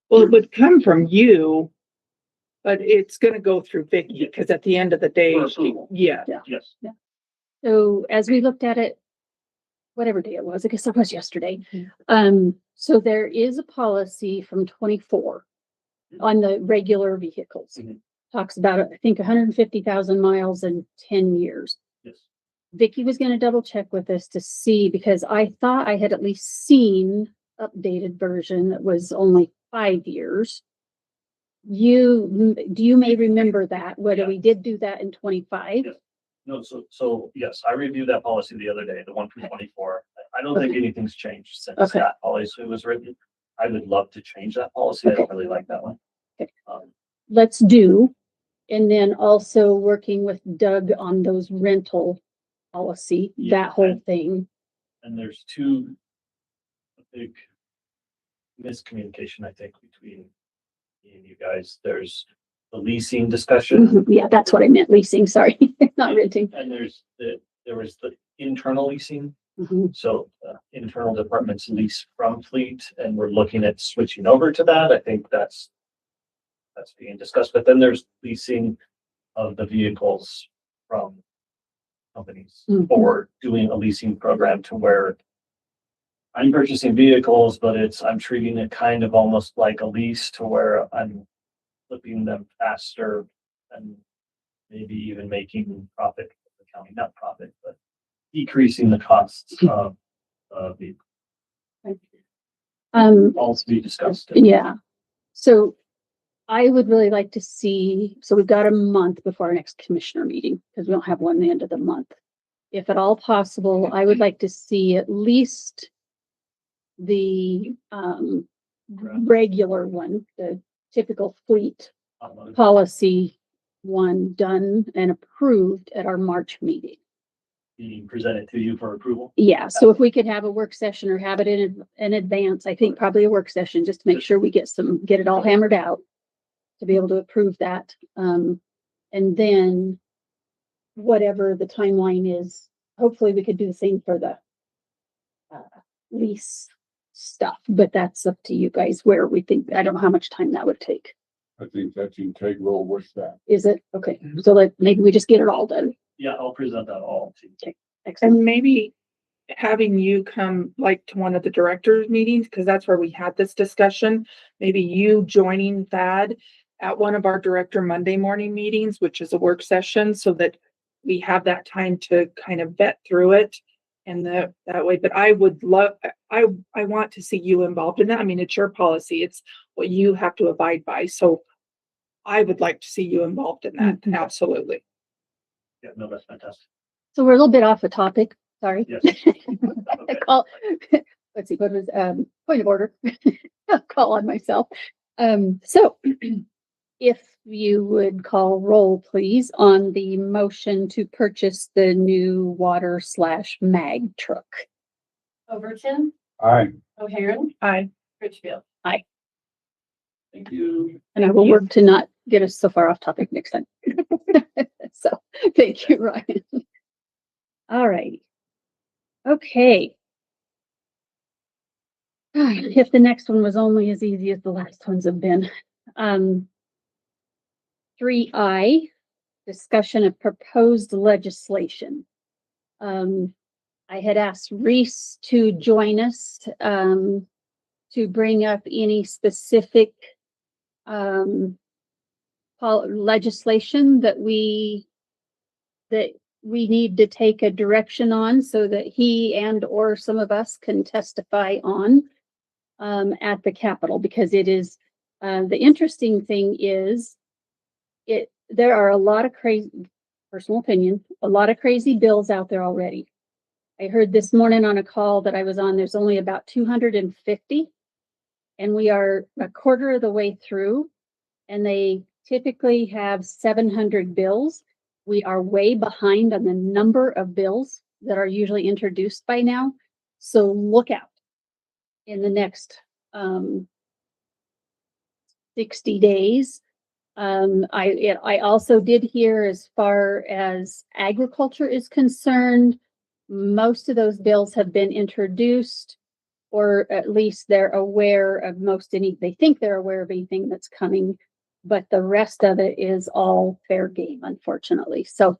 Well, it would come from you, but it's going to go through Vicky, because at the end of the day, For approval. yeah. Yes. So as we looked at it, whatever day it was, I guess it was yesterday. So there is a policy from 24 on the regular vehicles. Mhm. Talks about, I think, 150,000 miles in 10 years. Yes. Vicky was gonna double check with us to see, because I thought I had at least seen updated version that was only 5 years. You may remember that, whether Yeah. we did do that in 25. Yes. No, so yes, I reviewed that policy the other day, the one from 24. I don't think anything's changed since Okay. that policy was written. I would love to change that policy. I don't really like that one. Okay. Um, Let's do. And then also working with Doug on those rental policy, Yeah, that whole thing. And there's a big miscommunication, I think, between me and you guys. There's the leasing discussion, Mhm. Yeah, that's what I meant, leasing, sorry, not renting. and there was the internal leasing. Mhm. So internal departments lease from fleet, and we're looking at switching over to that. I think that's being discussed, but then there's leasing of the vehicles from companies, Mhm. or doing a leasing program to where I'm purchasing vehicles, but I'm treating it kind of almost like a lease, to where I'm flipping them faster and maybe even making profit for the county, not profit, but decreasing the costs of the, all to be discussed. Yeah, so I would really like to see, so we've got a month before our next commissioner meeting, because we don't have one at the end of the month. If at all possible, I would like to see at least the regular one, the typical fleet Automotive. policy one done and approved at our March meeting. Being presented to you for approval. Yeah, so if we could have a work session or have it in advance, I think probably a work session, just to make sure we get it all hammered out to be able to approve that. And then whatever the timeline is, hopefully we could do the same for the lease stuff, but that's up to you guys where we think, I don't know how much time that would take. I think that's integral with that. Is it? Okay, so maybe we just get it all done. Yeah, I'll present that all to you. Excellent. And maybe having you come like to one of the directors meetings, because that's where we had this discussion. Maybe you joining Thad at one of our director Monday morning meetings, which is a work session, so that we have that time to kind of vet through it and that way. But I would love, I want to see you involved in that. I mean, it's your policy. It's what you have to abide by. So I would like to see you involved in that. Absolutely. Yeah, no, that's fantastic. So we're a little bit off the topic. Sorry. Yes. I call, let's see, what was, point of order. I'll call on myself. So if you would call roll, please, on the motion to purchase the new water/mag truck. Overton, Aye. O'Haron, Aye. Richfield. Thank you. And I will work to not get us so far off topic next time. So, thank you, Ryan. All right. Okay. If the next one was only as easy as the last ones have been. 3I, discussion of proposed legislation. I had asked Reese to join us to bring up any specific legislation that we need to take a direction on, so that he and or some of us can testify on at the Capitol, because it is the interesting thing is there are a lot of crazy, personal opinion, a lot of crazy bills out there already. I heard this morning on a call that I was on, there's only about 250, and we are a quarter of the way through, and they typically have 700 bills. We are way behind on the number of bills that are usually introduced by now. So look out in the next 60 days. I also did hear, as far as agriculture is concerned, most of those bills have been introduced, or at least they're aware of they think they're aware of anything that's coming, but the rest of it is all fair game, unfortunately. So,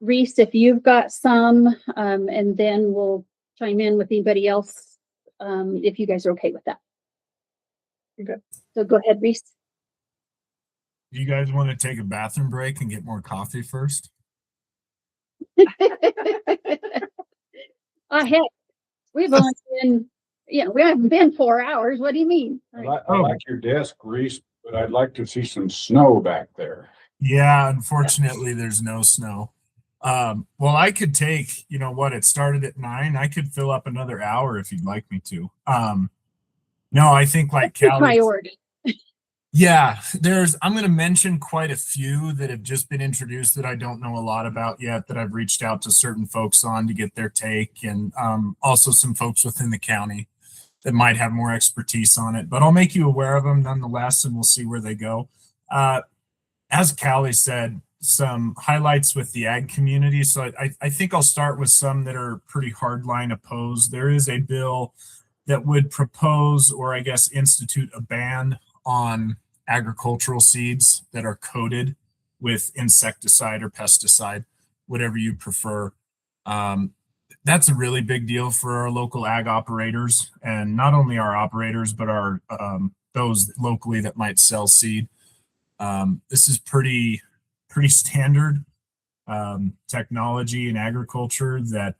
Reese, if you've got some, and then we'll chime in with anybody else, if you guys are okay with that. Okay. So go ahead, Reese. Do you guys want to take a bathroom break and get more coffee first? Heck, we've only been, we haven't been 4 hours. What do you mean? I like your desk, Reese, but I'd like to see some snow back there. Yeah, unfortunately, there's no snow. Well, I could take, it started at 9. I could fill up another hour if you'd like me to. No, I think like Callie. Priority. Yeah, I'm going to mention quite a few that have just been introduced that I don't know a lot about yet, that I've reached out to certain folks on to get their take, and also some folks within the county that might have more expertise on it. But I'll make you aware of them nonetheless, and we'll see where they go. As Callie said, some highlights with the ag community. So I think I'll start with some that are pretty hardline opposed. There is a bill that would propose, or I guess institute, a ban on agricultural seeds that are coated with insecticide or pesticide, whatever you prefer. That's a really big deal for our local ag operators, and not only our operators, but our those locally that might sell seed. This is pretty standard technology in agriculture that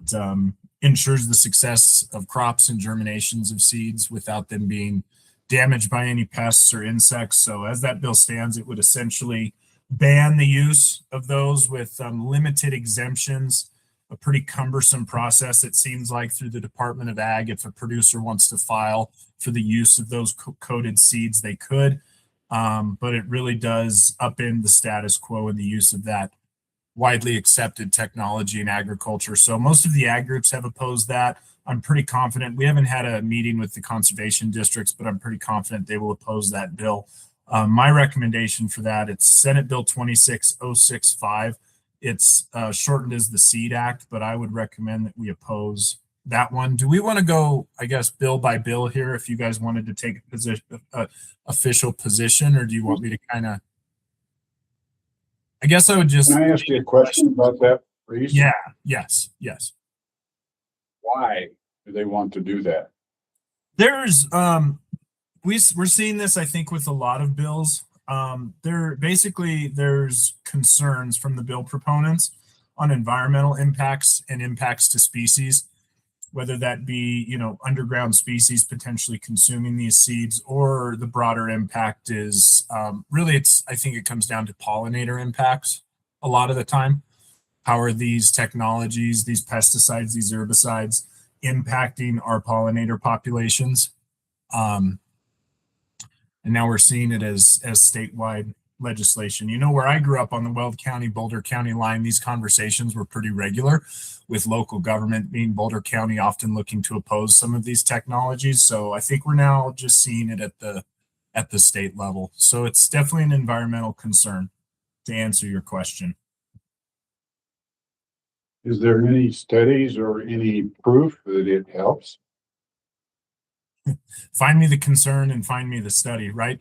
ensures the success of crops and germinations of seeds without them being damaged by any pests or insects. So as that bill stands, it would essentially ban the use of those with limited exemptions a pretty cumbersome process, it seems like, through the Department of Ag. If a producer wants to file for the use of those coated seeds, they could. But it really does upend the status quo in the use of that widely accepted technology in agriculture. So most of the ag groups have opposed that. I'm pretty confident. We haven't had a meeting with the conservation districts, but I'm pretty confident they will oppose that bill. My recommendation for that, it's Senate Bill 26065. It's shortened as the Seed Act, but I would recommend that we oppose that one. Do we want to go, I guess, bill by bill here, if you guys wanted to take a position, official position, or do you want me to kind of, I guess I would just. Can I ask you a question about that, please? Yeah, yes. Why do they want to do that? There's, we're seeing this, I think, with a lot of bills. There's concerns from the bill proponents on environmental impacts and impacts to species, whether that be, underground species potentially consuming these seeds, or the broader impact is I think it comes down to pollinator impacts a lot of the time. How are these technologies, these pesticides, these herbicides impacting our pollinator populations? And now we're seeing it as statewide legislation. Where I grew up on the Weld County, Boulder County line, these conversations were pretty regular, with local government being Boulder County often looking to oppose some of these technologies. So I think we're now just seeing it at the state level. So it's definitely an environmental concern, to answer your question. Is there any studies or any proof that it helps? Find me the concern and find me the study, right?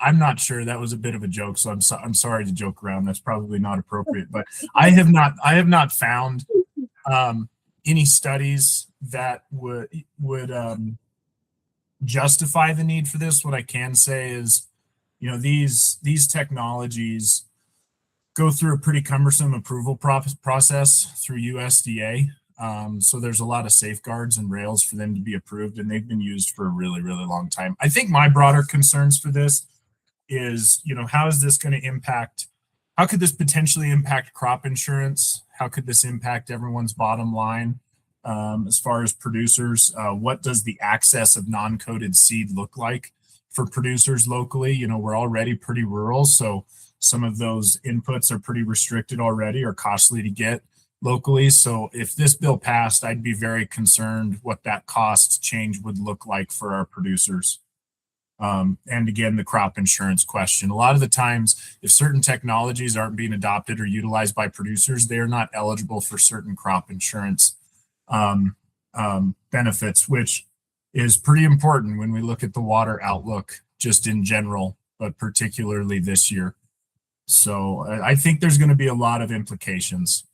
I'm not sure. That was a bit of a joke, so I'm sorry to joke around. That's probably not appropriate, but I have not found any studies that would justify the need for this. What I can say is, these technologies go through a pretty cumbersome approval process through USDA. So there's a lot of safeguards and rails for them to be approved, and they've been used for a really, really long time. I think my broader concerns for this is, how is this going to impact, how could this potentially impact crop insurance? How could this impact everyone's bottom line as far as producers? What does the access of non-coated seed look like for producers locally? We're already pretty rural, so some of those inputs are pretty restricted already, or costly to get locally. So if this bill passed, I'd be very concerned what that cost change would look like for our producers. And again, the crop insurance question. A lot of the times, if certain technologies aren't being adopted or utilized by producers, they are not eligible for certain crop insurance benefits, which is pretty important when we look at the water outlook just in general, but particularly this year. So I think there's going to be a lot of implications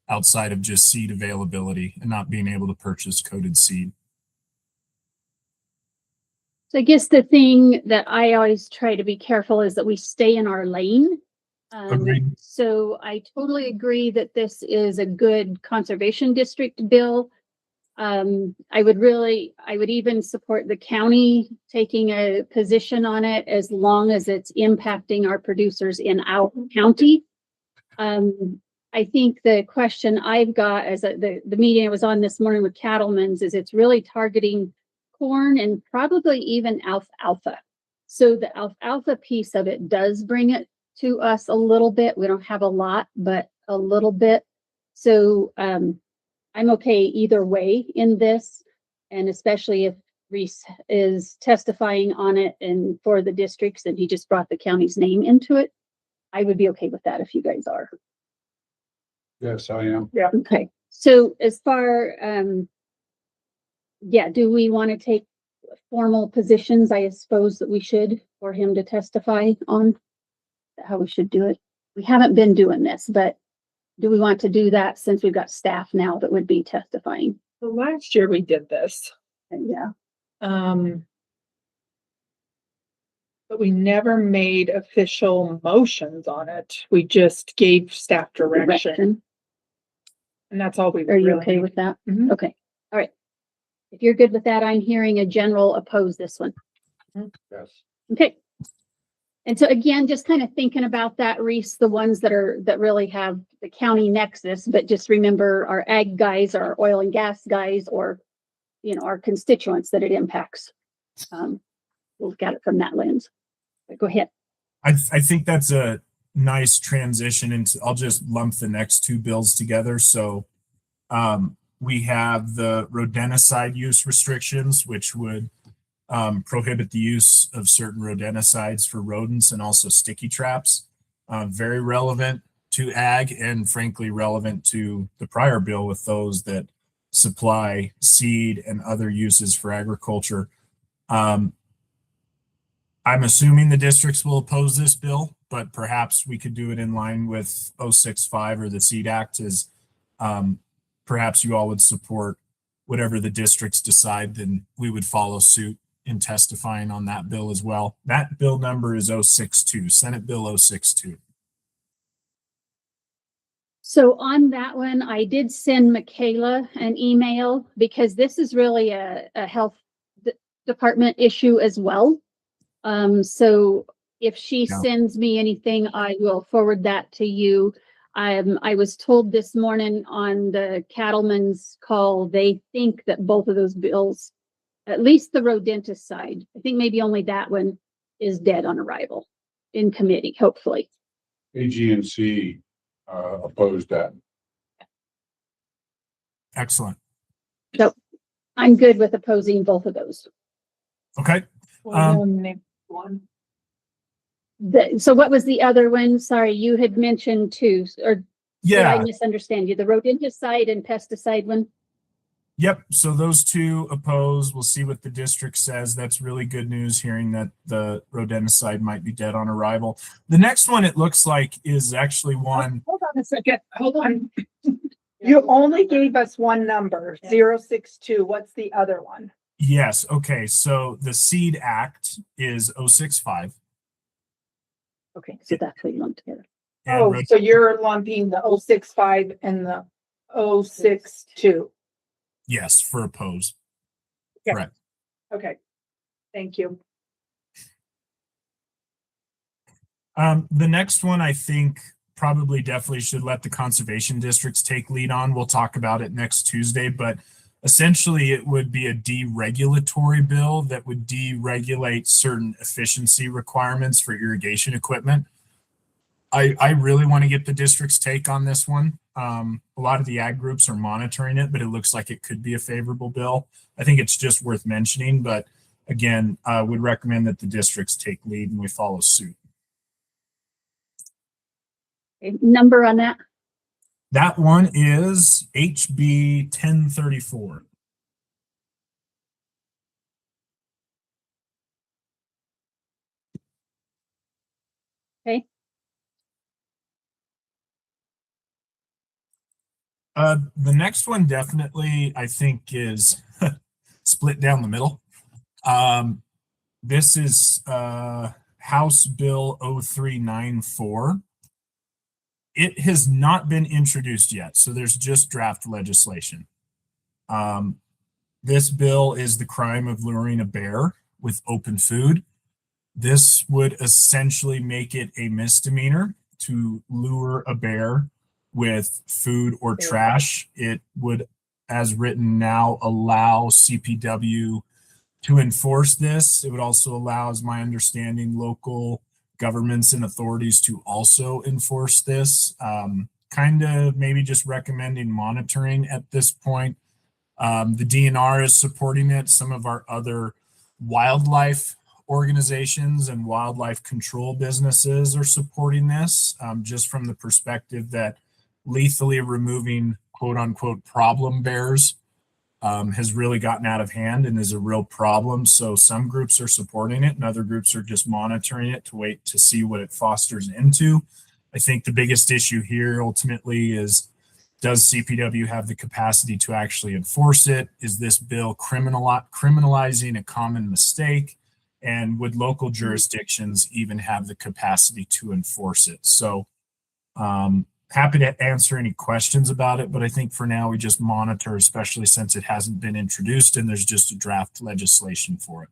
outside of just seed availability and not being able to purchase coated seed. So I guess the thing that I always try to be careful is that we stay in our lane. Agreed. So I totally agree that this is a good conservation district bill. I would even support the county taking a position on it, as long as it's impacting our producers in our county. I think the question I've got as the meeting I was on this morning with cattlemen's is it's really targeting corn and probably even alfalfa. So the alfalfa piece of it does bring it to us a little bit. We don't have a lot, but a little bit. So I'm okay either way in this, and especially if Reese is testifying on it and for the districts, and he just brought the county's name into it, I would be okay with that if you guys are. Yes, I am. Yeah. Okay. So as far, do we want to take formal positions? I suppose that we should, for him to testify on how we should do it. We haven't been doing this, but do we want to do that since we've got staff now that would be testifying? So last year we did this. Yeah. But we never made official motions on it. We just gave staff direction. And that's all we Are you really okay with that? Mhm. Okay. All right. If you're good with that, I'm hearing a general oppose this one. Yes. Okay. And so again, just kind of thinking about that, Reese, the ones that really have the county nexus, but just remember our ag guys, our oil and gas guys, or, our constituents that it impacts. We'll look at it from that lens. But go ahead. I think that's a nice transition into, I'll just lump the next two bills together. So we have the rodenticide use restrictions, which would prohibit the use of certain rodenticides for rodents and also sticky traps. Very relevant to ag and frankly relevant to the prior bill with those that supply seed and other uses for agriculture. I'm assuming the districts will oppose this bill, but perhaps we could do it in line with 065 or the Seed Act, as perhaps you all would support whatever the districts decide, then we would follow suit in testifying on that bill as well. That bill number is 062, Senate Bill 062. So on that one, I did send Michaela an email because this is really a health department issue as well. So if she sends me anything, I will forward that to you. I was told this morning on the cattlemen's call, they think that both of those bills, at least the rodenticide, I think maybe only that one is dead on arrival in committee, hopefully. AG&C opposed that. Excellent. So I'm good with opposing both of those. Okay. So what was the other one? Sorry, you had mentioned two, or did I misunderstand you? The rodenticide and pesticide one? Yep. So those two oppose. We'll see what the district says. That's really good news, hearing that the rodenticide might be dead on arrival. The next one, it looks like, is actually one. Hold on a second. Hold on. You only gave us one number, 062. What's the other one? Yes. Okay. So the Seed Act is 065. Okay, so that's what you lumped together. And so you're lumping the 065 and the 062. yes, for oppose. Yeah. Correct. Okay. Thank you. The next one, I think, probably definitely should let the conservation districts take lead on. We'll talk about it next Tuesday, but essentially it would be a deregulatory bill that would deregulate certain efficiency requirements for irrigation equipment. I really want to get the district's take on this one. A lot of the ag groups are monitoring it, but it looks like it could be a favorable bill. I think it's just worth mentioning, but again, I would recommend that the districts take lead and we follow suit. Okay, number on that? That one is HB 1034. Okay. The next one definitely, I think, is split down the middle. This is House Bill 0394. It has not been introduced yet, so there's just draft legislation. This bill is the crime of luring a bear with open food. This would essentially make it a misdemeanor to lure a bear with food or trash. It would, as written now, allow CPW to enforce this. It would also allow, as my understanding, local governments and authorities to also enforce this. Kind of maybe just recommending monitoring at this point. The DNR is supporting it. Some of our other wildlife organizations and wildlife control businesses are supporting this, just from the perspective that lethally removing quote unquote problem bears has really gotten out of hand and is a real problem. So some groups are supporting it and other groups are just monitoring it to wait to see what it fosters into. I think the biggest issue here ultimately is, does CPW have the capacity to actually enforce it? Is this bill criminalizing a common mistake? And would local jurisdictions even have the capacity to enforce it? So happy to answer any questions about it, but I think for now we just monitor, especially since it hasn't been introduced and there's just a draft legislation for it.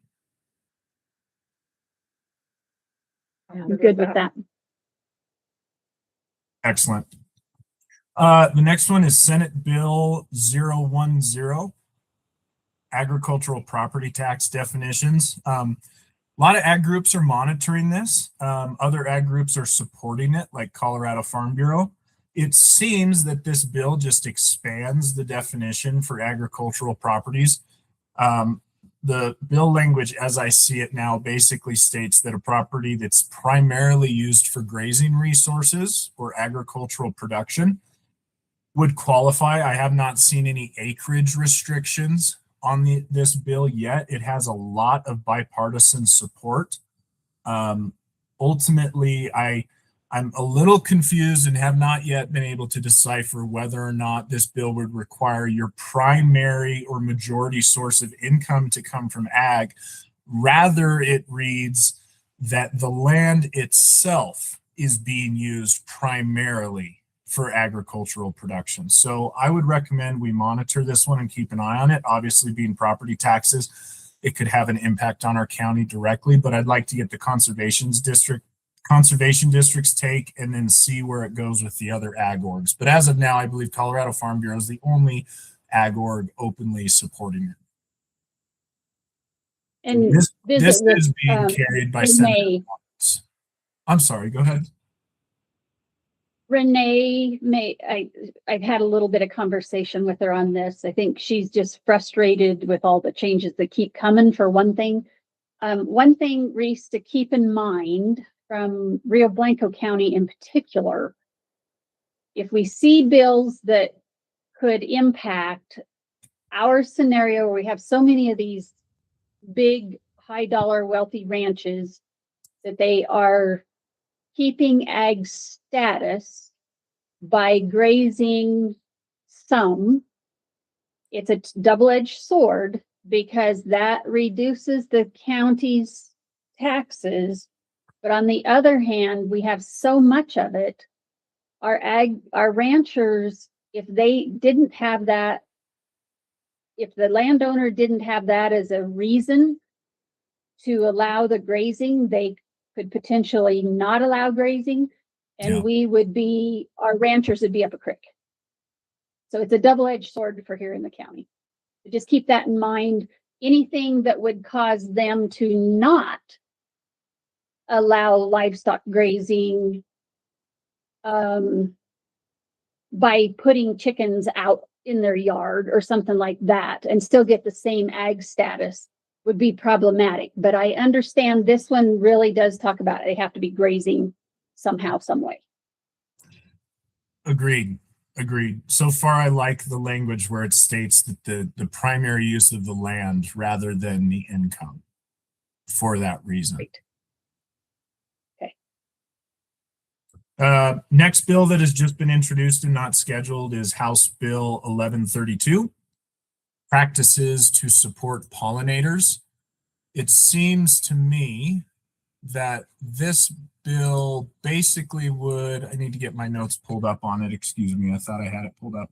I'm good with that. Excellent. The next one is Senate Bill 010, agricultural property tax definitions. A lot of ag groups are monitoring this. Other ag groups are supporting it, like Colorado Farm Bureau. It seems that this bill just expands the definition for agricultural properties. The bill language, as I see it now, basically states that a property that's primarily used for grazing resources or agricultural production would qualify. I have not seen any acreage restrictions on this bill yet. It has a lot of bipartisan support. Ultimately, I'm a little confused and have not yet been able to decipher whether or not this bill would require your primary or majority source of income to come from ag. Rather, it reads that the land itself is being used primarily for agricultural production. So I would recommend we monitor this one and keep an eye on it. Obviously, being property taxes, it could have an impact on our county directly, but I'd like to get the conservation district's take and then see where it goes with the other ag orgs. But as of now, I believe Colorado Farm Bureau is the only ag org openly supporting it. And This visit with, is being carried by Renee. Senator. I'm sorry, go ahead. Renee I've had a little bit of conversation with her on this. I think she's just frustrated with all the changes that keep coming, for one thing. One thing, Reese, to keep in mind from Rio Blanco County in particular, if we see bills that could impact our scenario where we have so many of these big, high dollar, wealthy ranches that they are keeping ag status by grazing some, it's a double-edged sword, because that reduces the county's taxes. But on the other hand, we have so much of it. Our ranchers, if they didn't have that, if the landowner didn't have that as a reason to allow the grazing, they could potentially not allow grazing, and our ranchers would be up a creek. So it's a double-edged sword for here in the county. So just keep that in mind. Anything that would cause them to not allow livestock grazing, by putting chickens out in their yard or something like that and still get the same ag status, would be problematic. But I understand this one really does talk about it. They have to be grazing somehow, some way. Agreed. So far, I like the language where it states that the primary use of the land rather than the income for that reason. Great. Next bill that has just been introduced and not scheduled is House Bill 1132, practices to support pollinators. It seems to me that this bill basically would, I need to get my notes pulled up on it. Excuse me. I thought I had it pulled up.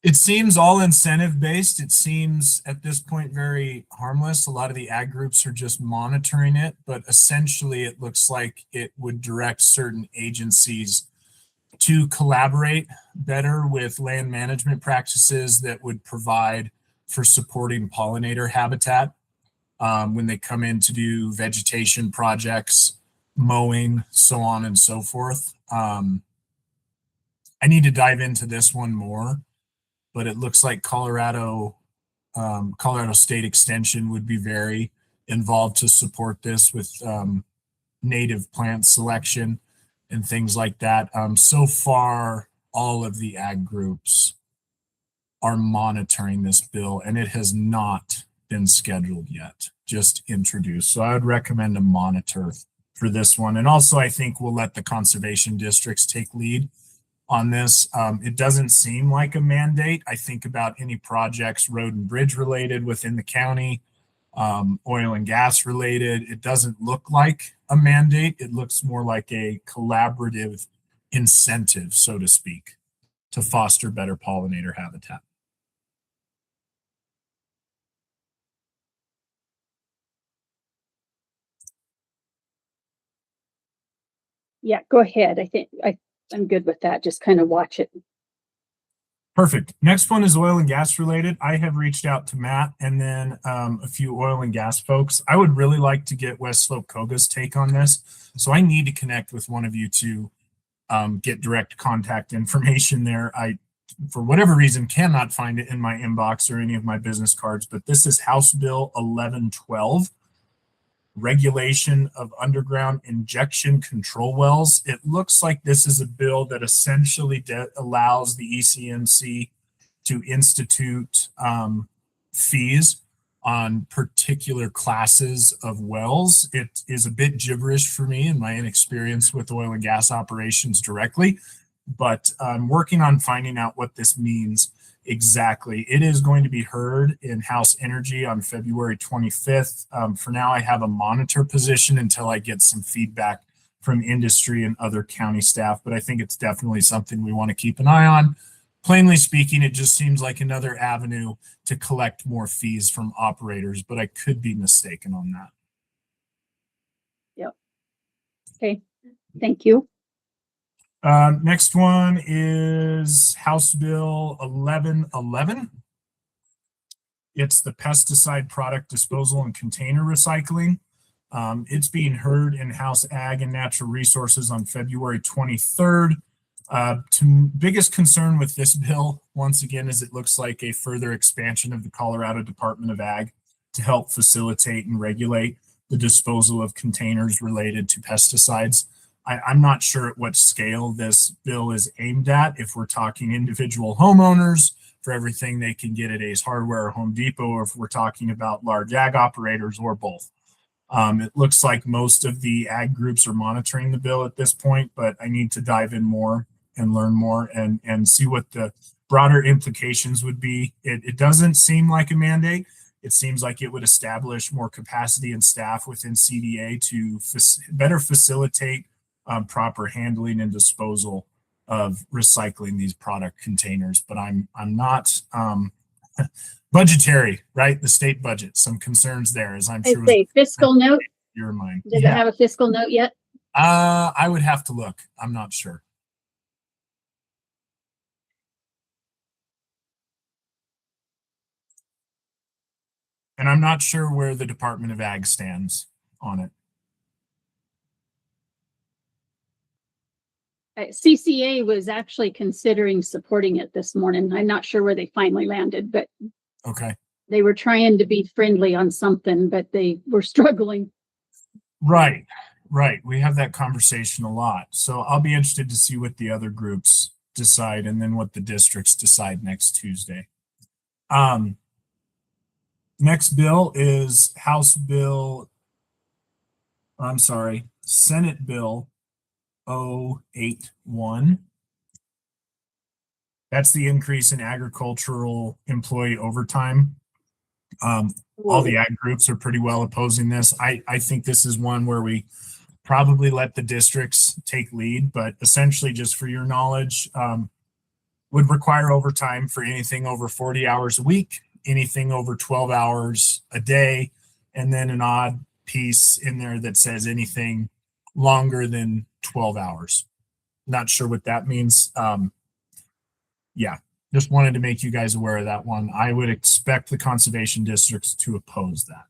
It seems all incentive based. It seems at this point very harmless. A lot of the ag groups are just monitoring it, but essentially it looks like it would direct certain agencies to collaborate better with land management practices that would provide for supporting pollinator habitat when they come in to do vegetation projects, mowing, so on and so forth. I need to dive into this one more, but it looks like Colorado State Extension would be very involved to support this with native plant selection and things like that. So far, all of the ag groups are monitoring this bill, and it has not been scheduled yet, just introduced. So I would recommend a monitor for this one. And also, I think we'll let the conservation districts take lead on this. It doesn't seem like a mandate. I think about any projects, road and bridge related within the county, oil and gas related. It doesn't look like a mandate. It looks more like a collaborative incentive, so to speak, to foster better pollinator habitat. Yeah, go ahead. I think I'm good with that. Just kind of watch it. Perfect. Next one is oil and gas related. I have reached out to Matt and then a few oil and gas folks. I would really like to get West Slope Koga's take on this. So I need to connect with one of you to get direct contact information there. I, for whatever reason, cannot find it in my inbox or any of my business cards, but this is House Bill 1112. Regulation of underground injection control wells. It looks like this is a bill that essentially allows the ECMC to institute fees on particular classes of wells. It is a bit gibberish for me in my inexperience with oil and gas operations directly, but I'm working on finding out what this means exactly. It is going to be heard in House Energy on February 25th. For now, I have a monitor position until I get some feedback from industry and other county staff, but I think it's definitely something we want to keep an eye on. Plainly speaking, it just seems like another avenue to collect more fees from operators, but I could be mistaken on that. Yep. Okay. Thank you. Next one is House Bill 1111. It's the pesticide product disposal and container recycling. It's being heard in House Ag and Natural Resources on February 23rd. Biggest concern with this bill, once again, is it looks like a further expansion of the Colorado Department of Ag to help facilitate and regulate the disposal of containers related to pesticides. I'm not sure at what scale this bill is aimed at. If we're talking individual homeowners for everything they can get at Ace Hardware or Home Depot, or if we're talking about large ag operators or both. It looks like most of the ag groups are monitoring the bill at this point, but I need to dive in more and learn more and see what the broader implications would be. It doesn't seem like a mandate. It seems like it would establish more capacity and staff within CDA to better facilitate proper handling and disposal of recycling these product containers. But I'm not budgetary, right? The state budget, some concerns there, as I'm sure. Say fiscal note. Your mind. Does it have a fiscal note yet? I would have to look. I'm not sure. And I'm not sure where the Department of Ag stands on it. CCA was actually considering supporting it this morning. I'm not sure where they finally landed, but okay, they were trying to be friendly on something, but they were struggling. Right. We have that conversation a lot. So I'll be interested to see what the other groups decide and then what the districts decide next Tuesday. Next bill is Senate Bill 081. That's the increase in agricultural employee overtime. All the ag groups are pretty well opposing this. I think this is one where we probably let the districts take lead, but essentially, just for your knowledge, would require overtime for anything over 40 hours a week, anything over 12 hours a day, and then an odd piece in there that says anything longer than 12 hours. Not sure what that means. Yeah, just wanted to make you guys aware of that one. I would expect the conservation districts to oppose that.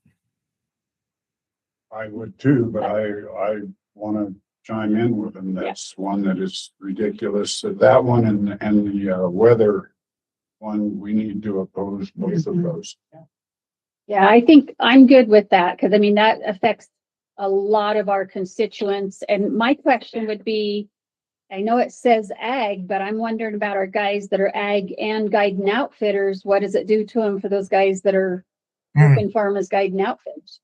I would too, but I want to chime in with them. That's one that is ridiculous. That one and the weather one, we need to oppose both of those. Yeah, I think I'm good with that because I mean that affects a lot of our constituents. And my question would be, I know it says ag, but I'm wondering about our guys that are ag and guide and outfitters. What does it do to them for those guys that are working for them as guide and outfitters?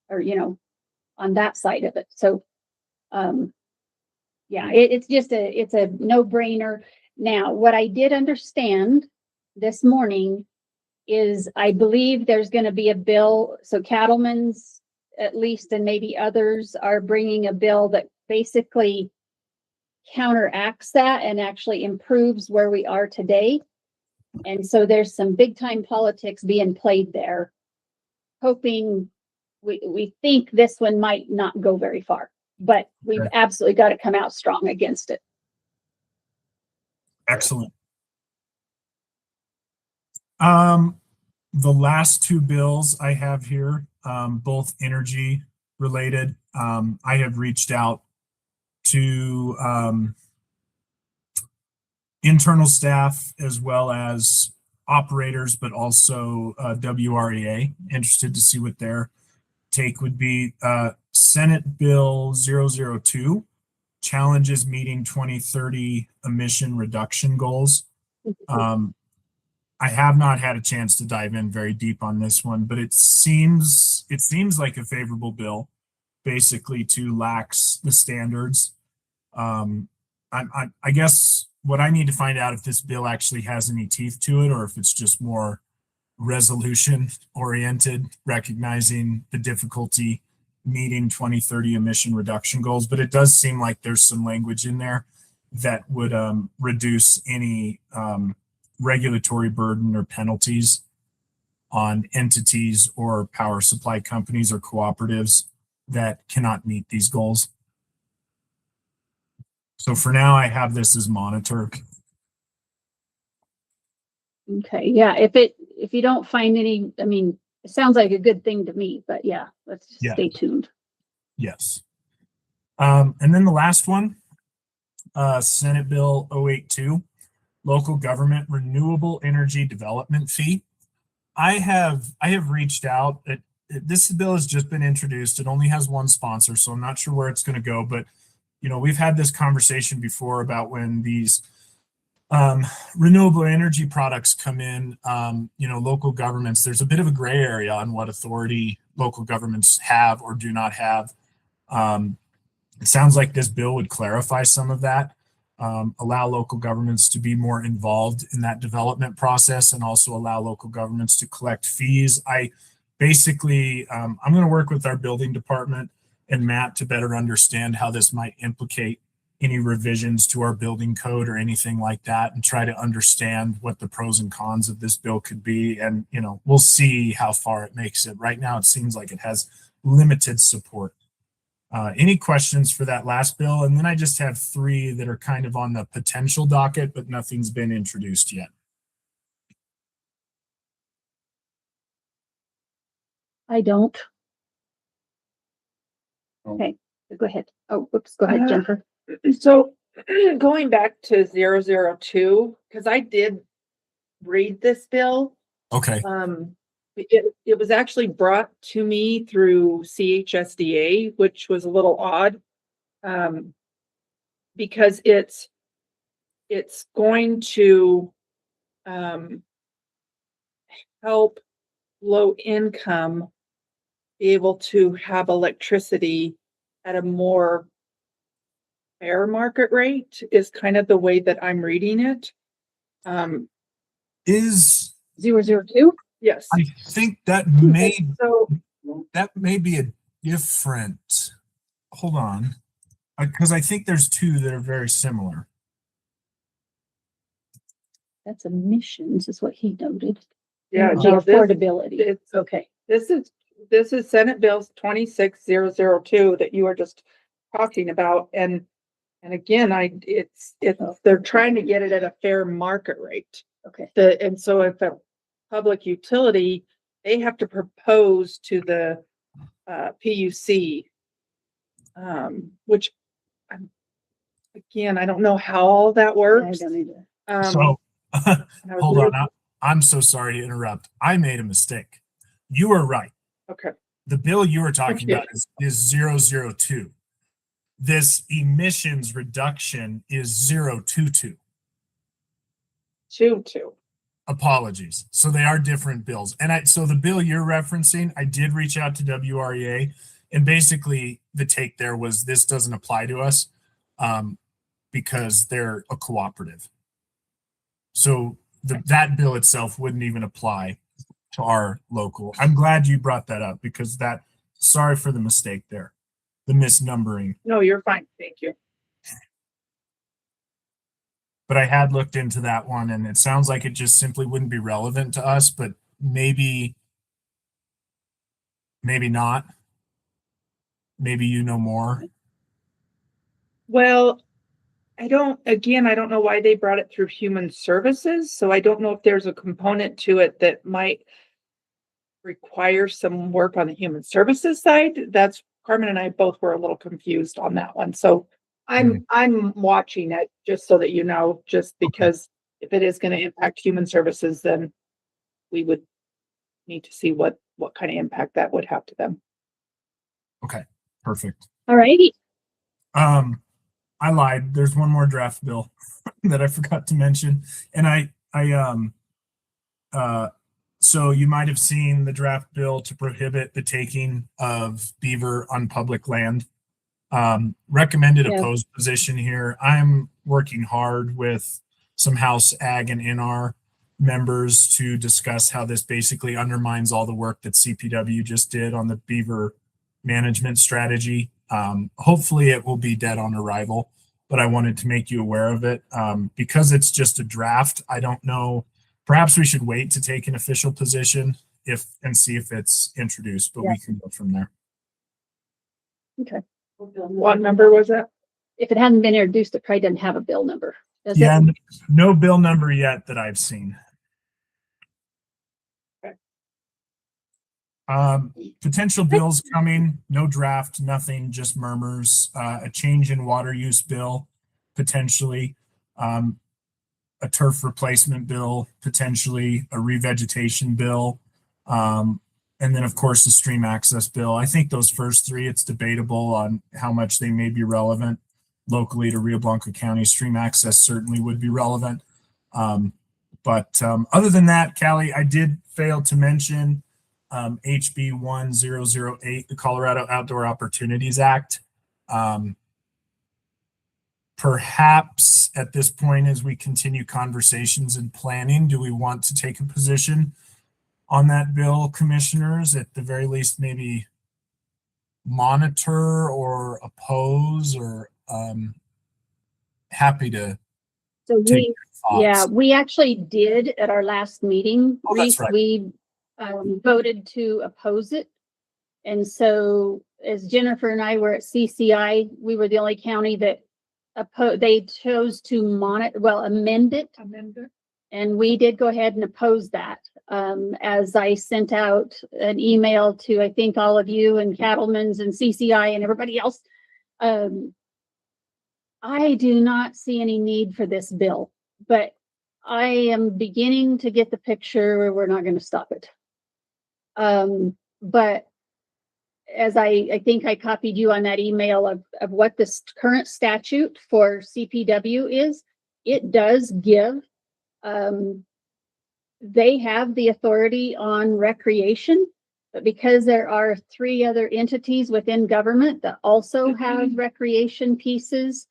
Or, you know, on that side of it. So, yeah, it's a no-brainer. Now, what I did understand this morning is I believe there's going to be a bill. So cattlemen's at least, and maybe others are bringing a bill that basically counteracts that and actually improves where we are today. And so there's some big time politics being played there, hoping we think this one might not go very far. but we've Okay. absolutely got to come out strong against it. Excellent. The last two bills I have here, both energy related. I have reached out to internal staff as well as operators, but also WREA, interested to see what their take would be. Senate Bill 002 challenges meeting 2030 emission reduction goals. I have not had a chance to dive in very deep on this one, but it seems like a favorable bill, basically to lax the standards. I guess what I need to find out if this bill actually has any teeth to it, or if it's just more resolution oriented, recognizing the difficulty meeting 2030 emission reduction goals. But it does seem like there's some language in there that would reduce any regulatory burden or penalties on entities or power supply companies or cooperatives that cannot meet these goals. So for now, I have this as monitor. Okay, yeah, if you don't find any, I mean, it sounds like a good thing to me, but yeah, let's just Yeah. stay tuned. Yes. And then the last one, Senate Bill 082, local government renewable energy development fee. I have reached out. This bill has just been introduced. It only has one sponsor, so I'm not sure where it's going to go. But we've had this conversation before about when these renewable energy products come in. Local governments. There's a bit of a gray area on what authority local governments have or do not have. It sounds like this bill would clarify some of that, allow local governments to be more involved in that development process, and also allow local governments to collect fees. I'm going to work with our building department and Matt to better understand how this might implicate any revisions to our building code or anything like that, and try to understand what the pros and cons of this bill could be. And, we'll see how far it makes it. Right now, it seems like it has limited support. Any questions for that last bill? And then I just have three that are kind of on the potential docket, but nothing's been introduced yet. I don't. Oh. Okay, go ahead. Oh, whoops, go ahead, Jennifer. So going back to 002, because I did read this bill. Okay. It was actually brought to me through CHSDA, which was a little odd. Because it's going to help low income be able to have electricity at a more fair market rate, is kind of the way that I'm reading it. Is 002? Yes. I think that may So be a different. Hold on, because I think there's two that are very similar. That's emissions is what he noted. yeah, Energy no, affordability. it's Okay, This is Senate Bill 26002 that you were just talking about, and again, it's they're trying to get it at a fair market rate. okay. And so if a public utility, they have to propose to the PUC, which again, I don't know how all that I works. don't either. So I was hold on. really- I'm so sorry to interrupt. I made a mistake. You are right. Okay. The bill you were talking Okay. about is 002. This emissions reduction is 022. 2. Apologies. So they are different bills. And so the bill you're referencing, I did reach out to WREA, and basically the take there was this doesn't apply to us because they're a cooperative. So that bill itself wouldn't even apply to our local. I'm glad you brought that up, because sorry for the mistake there, the misnumbering. No, you're fine. Thank you. But I had looked into that one, and it sounds like it just simply wouldn't be relevant to us, but maybe not. Maybe you know more. Well, I don't know why they brought it through human services, so I don't know if there's a component to it that might require some work on the human services side. That's Carmen and I both were a little confused on that one. So I'm watching it just so that you know, just because if it is going to impact human services, then we would need to see what kind of impact that would have to them. Okay, perfect. All righty. I lied. There's one more draft bill that I forgot to mention. And so you might have seen the draft bill to prohibit the taking of beaver on public land. Recommended Yeah. opposed position here. I'm working hard with some House Ag and NR members to discuss how this basically undermines all the work that CPW just did on the beaver management strategy. Hopefully it will be dead on arrival, but I wanted to make you aware of it. Because it's just a draft, I don't know. Perhaps we should wait to take an official position and see if it's introduced, but we can go from there. Okay. What number was that? If it hadn't been introduced, it probably doesn't have a bill number. Does Yeah, it? no bill number yet that I've seen. Potential bills coming, no draft, nothing, just murmurs. A change in water use bill, potentially. A turf replacement bill, potentially a revegetation bill. And then, of course, the stream access bill. I think those first three, it's debatable on how much they may be relevant locally to Rio Blanco County. Stream access certainly would be relevant. But other than that, Callie, I did fail to mention HB 1008, the Colorado Outdoor Opportunities Act. Perhaps at this point, as we continue conversations and planning, do we want to take a position on that bill, commissioners? At the very least, maybe monitor or oppose, or happy to So take your thoughts. we actually did at our last meeting. Oh, that's right. We voted to oppose it. And so as Jennifer and I were at CCI, we were the only county that they chose to amend it. And we did go ahead and oppose that. As I sent out an email to, I think, all of you and Cattlemen's and CCI and everybody else. I do not see any need for this bill, but I am beginning to get the picture where we're not going to stop it. But as I think I copied you on that email of what this current statute for CPW is, it does give, they have the authority on recreation, but because there are 3 other entities within government that also have recreation pieces,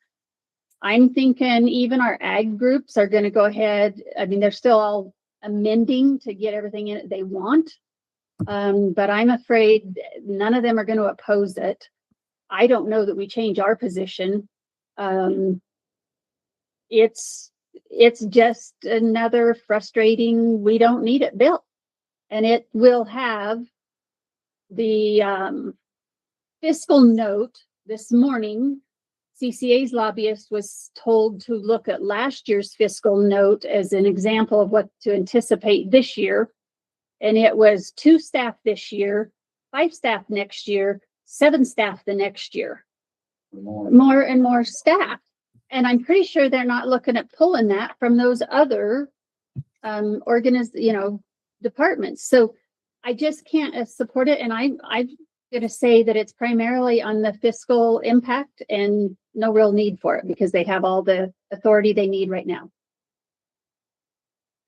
I'm thinking even our ag groups are going to go ahead. I mean, they're still all amending to get everything in it they want. But I'm afraid none of them are going to oppose it. I don't know that we change our position. It's just another frustrating, we don't need it bill. And it will have the fiscal note this morning. CCA's lobbyist was told to look at last year's fiscal note as an example of what to anticipate this year. And it was 2 staff this year, 5 staff next year, 7 staff the next year. More and more staff. And I'm pretty sure they're not looking at pulling that from those other departments. So I just can't support it. And I'm going to say that it's primarily on the fiscal impact and no real need for it because they have all the authority they need right now.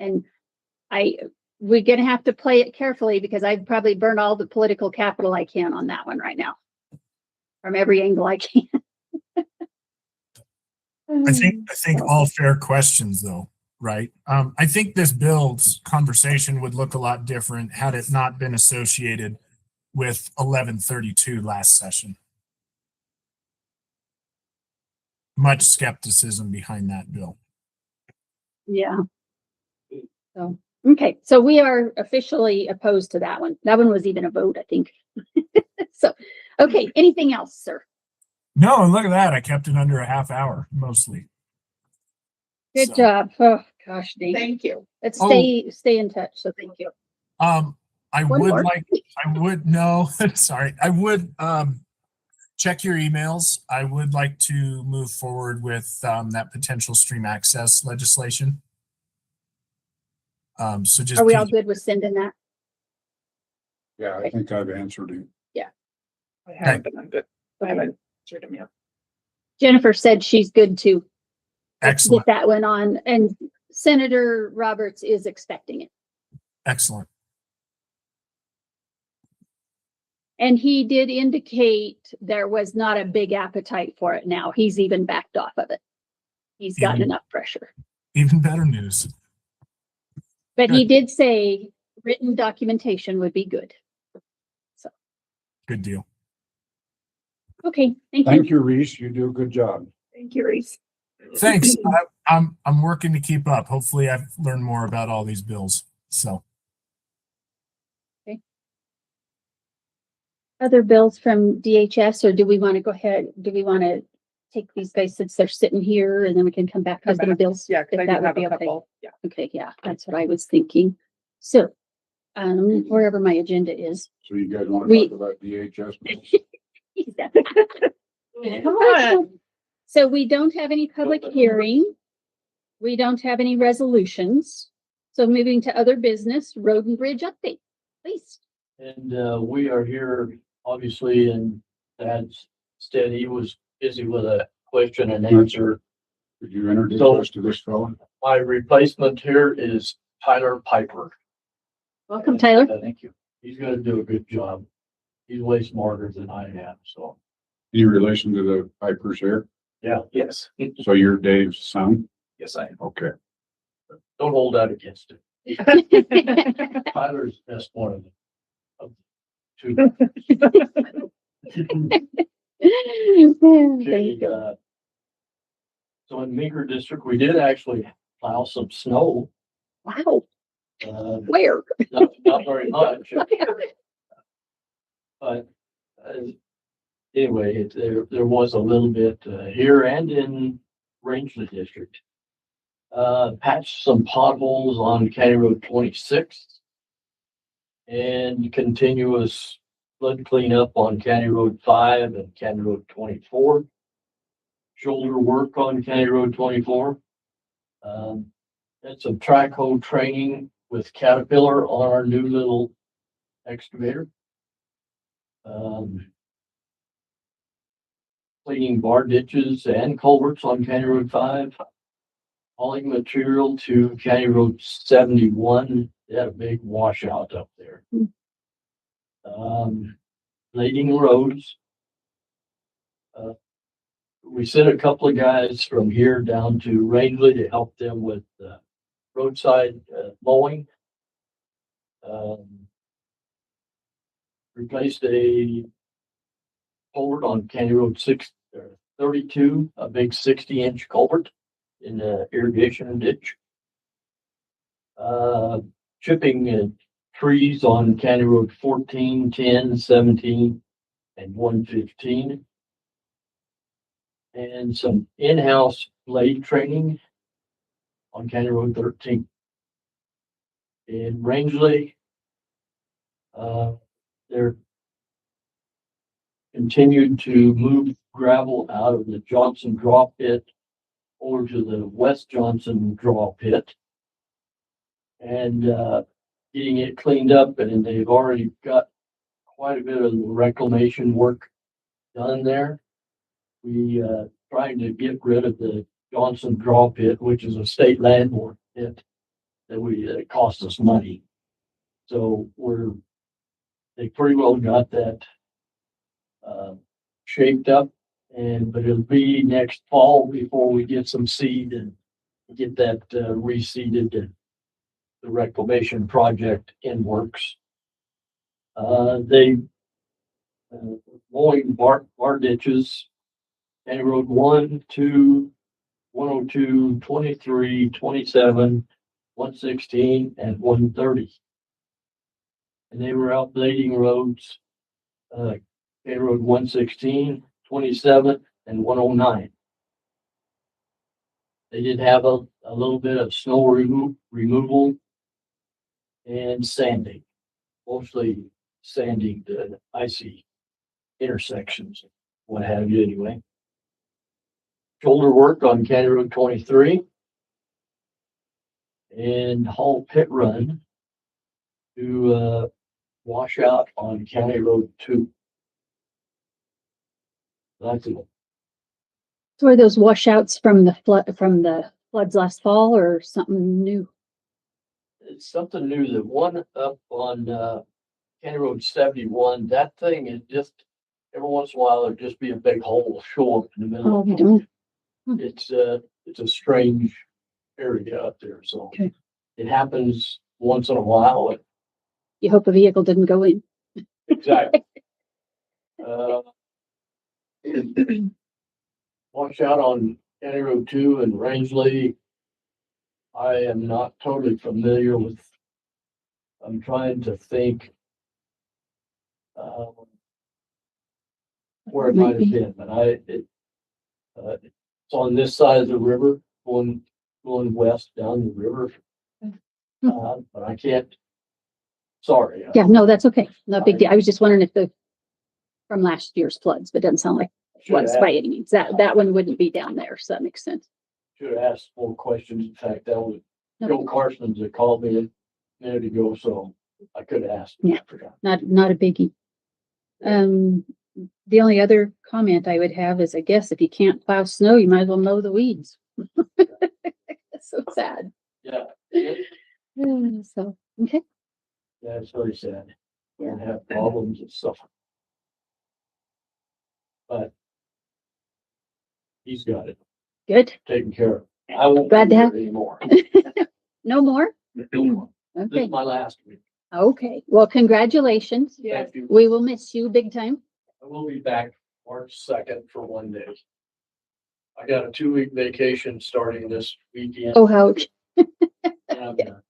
And we're going to have to play it carefully because I've probably burned all the political capital I can on that one right now from every angle I can. I think all fair questions though, right? I think this bill's conversation would look a lot different had it not been associated with 1132 last session. Much skepticism behind that bill. Yeah. So, okay. So we are officially opposed to that one. That one was even a vote, I think. So, okay. Anything else, sir? No, and look at that. I kept it under a half hour mostly. Good So, job. Oh, gosh, Dave. Thank you. Let's Oh. stay in touch. So thank you. I One would more. like, I would, no, sorry. I would, check your emails. I would like to move forward with, that potential stream access legislation. So just. Are we all good with sending that? Yeah, I think I've answered him. I haven't been good. I haven't answered him yet. Jennifer said she's good too. Let's Excellent, get that one on, and Senator Roberts is expecting it. excellent. And he did indicate there was not a big appetite for it now. He's even backed off of it. He's gotten Even- enough pressure. Even better news. But he did say written documentation would be good. Good deal. Okay, thank you. Thank you, Reese. You do a good job. Thank you, Reese. Thanks. I'm working to keep up. Hopefully I've learned more about all these bills. So Other bills from DHS, or do we want to go ahead? Do we want to take these guys since they're sitting here and then we can come back to the bills? Yeah, If because I that do would have be a okay. couple. Yeah. Okay, yeah, that's what I was thinking. So, wherever my agenda is. So you guys want We- to talk about DHS? Come on. So we don't have any public hearing. We don't have any resolutions. So moving to other business, road and bridge update, please. And we are here, obviously, and Dad's stead, he was busy with a question and answer. Could you introduce So- us to this fellow? My replacement here is Tyler Piper. Welcome, Tyler. Thank you. He's gonna do a good job. He's way smarter than I am, so. Any relation to the Pipers here? Yeah. Yes. So you're Dave's son? Yes, I am. Okay. Don't hold that against him. Tyler's the best one of them. Two. Thank you. So in Meeker District, we did actually plow some snow. Wow, Uh, where? not very much, but anyway, there was a little bit here and in Rangeley District. Patched some potholes on County Road 26 and continuous flood cleanup on County Road 5 and County Road 24. Shoulder work on County Road 24. Had some track hole training with Caterpillar on our new little excavator. Cleaning bar ditches and culverts on County Road 5. Hauling material to County Road 71. They had a big washout up there. Lading roads. We sent a couple of guys from here down to Rangeley to help them with roadside mowing. Replaced a culvert on County Road 32, a big 60-inch culvert in the irrigation ditch. Chipping trees on County Road 14, 10, 17, and 115. And some in-house blade training on County Road 13. In Rangeley, they're continued to move gravel out of the Johnson Draw Pit over to the West Johnson Draw Pit and getting it cleaned up, and they've already got quite a bit of reclamation work done there. We trying to get rid of the Johnson Draw Pit, which is a state landmark pit that costs us money. So they pretty well got that shaped up, but it'll be next fall before we get some seed and get that reseeded and the reclamation project in works. They mowing bar ditches, County Road 1, 2, 102, 23, 27, 116, and 130. And they were out blading roads, County Road 116, 27th, and 109. They did have a little bit of snow removal and sanding, mostly sanding the icy intersections, what have you anyway. Shoulder work on County Road 23 and haul pit run to wash out on County Road 2. That's it. So are those washouts from the floods last fall or something new? It's something new. The one up on County Road 71, that thing is just, every once in a while, there'd just be a big hole show up in the middle. Oh, we don't. It's a strange area out there, so. Okay. It happens once in a while. You hope a vehicle didn't go in. Exactly. Watch out on County Road 2 and Rangeley. I am not totally familiar with, I'm trying to think where it might have been, but it's on this side of the river, going west down the river. But I can't, sorry. Yeah, no, that's okay. No big deal. I was just wondering if from last year's floods, but it doesn't sound like it Should was have by any means. That one wouldn't be down there, so that makes sense. Should have asked more questions. In fact, that was No, Joe Carson's that called me a minute ago, so I could have asked. Yeah. I forgot. not a biggie. The only other comment I would have is, I guess if you can't plow snow, you might as well mow the weeds. That's so sad. Yeah, So, okay. yeah, it's very sad. We Yeah. have problems and stuff. But he's got it Good. taken care of. I won't Glad be to there have- anymore. No more? This Okay. is my last week. Okay. Well, congratulations. Thank you. We will miss you big time. I will be back March 2nd for 1 day. I got a 2-week vacation starting this weekend. Oh, how and I'm done.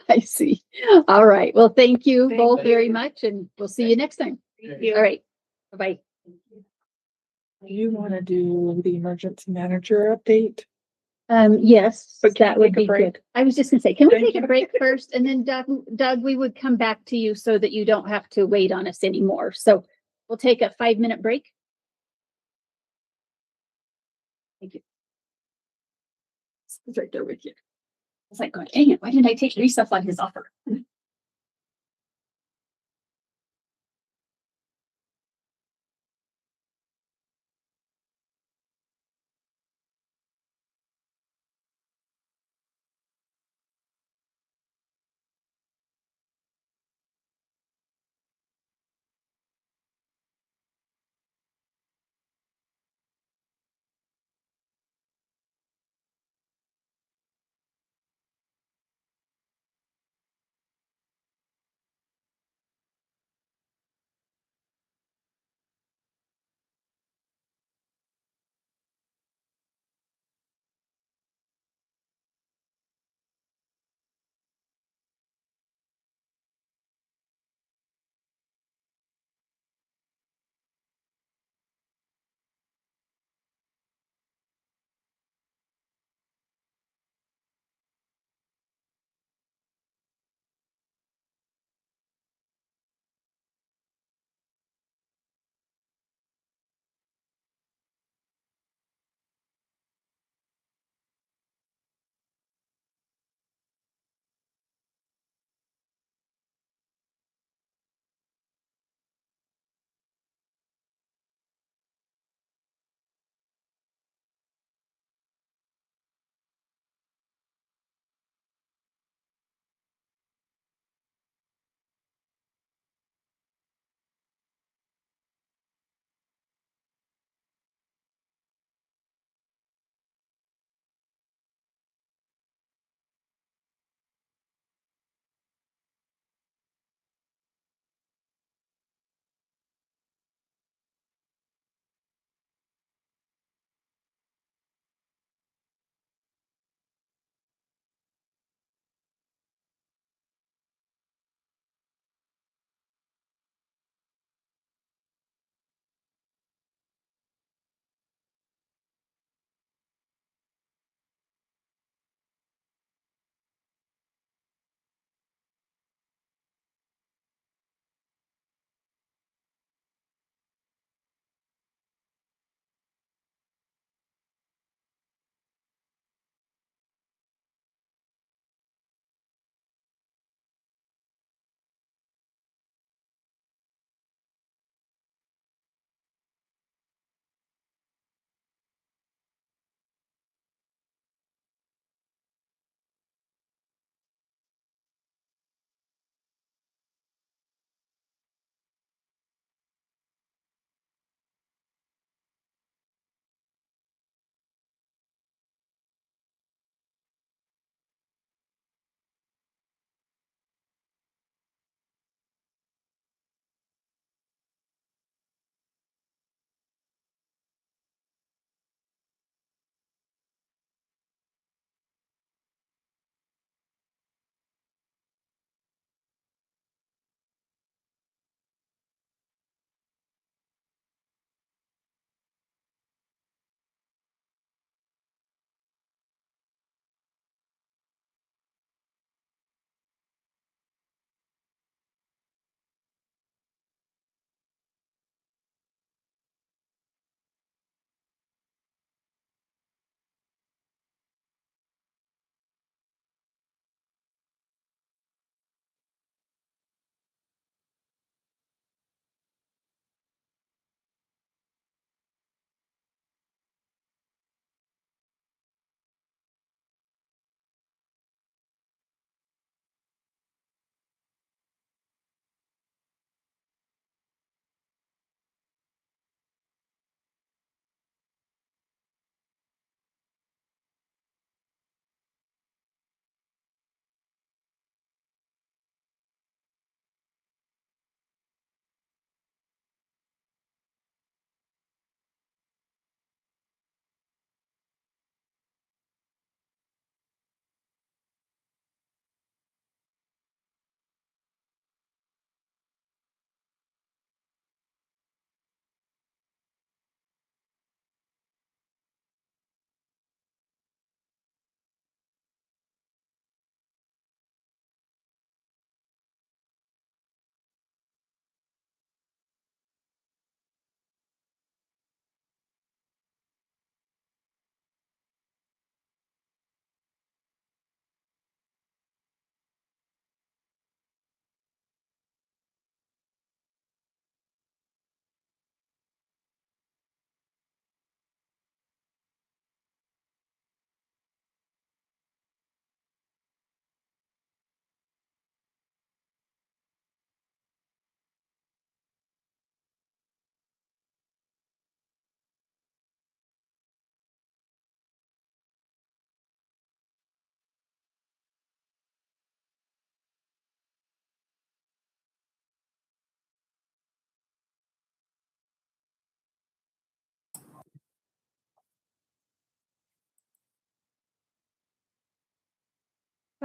I see. All right. Well, thank you Thank both you. very much, and we'll see you next time. All right. Bye-bye. Do you want to do the emergency manager update? Yes, But can that we would take a be break? good. I was just gonna say, can we Thank take a you. break first? And then Doug, we would come back to you so that you don't have to wait on us anymore. So we'll take a 5-minute break. Thank you. It's right there with you. I was like, going, dang it, why didn't I take Reese up on his offer?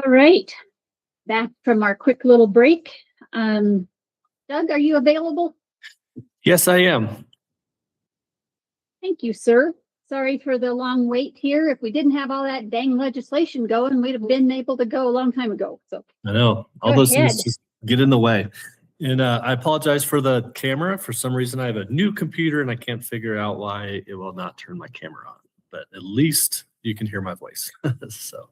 All right, back from our quick little break. Doug, are you available? Yes, I am. Thank you, sir. Sorry for the long wait here. If we didn't have all that dang legislation going, we'd have been able to go a long time ago. So I know all Go those ahead. things just get in the way. And I apologize for the camera. For some reason, I have a new computer and I can't figure out why it will not turn my camera on. But at least you can hear my voice. So,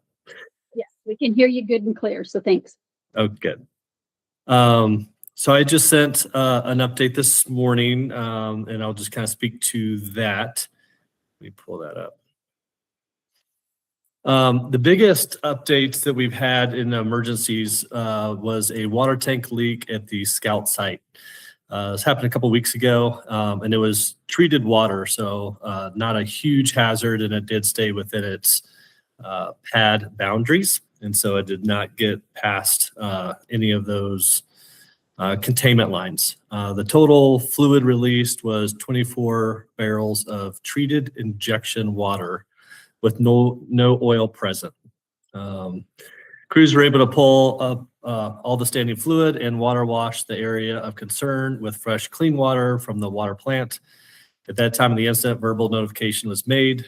yeah, we can hear you good and clear. So thanks. oh, good. So I just sent an update this morning, and I'll just kind of speak to that. Let me pull that up. The biggest updates that we've had in emergencies was a water tank leak at the Scout site. This happened a couple weeks ago, and it was treated water, so not a huge hazard, and it did stay within its pad boundaries, and so it did not get past any of those containment lines. The total fluid released was 24 barrels of treated injection water with no oil present. Crews were able to pull up all the standing fluid and water wash the area of concern with fresh, clean water from the water plant. At that time of the incident, verbal notification was made.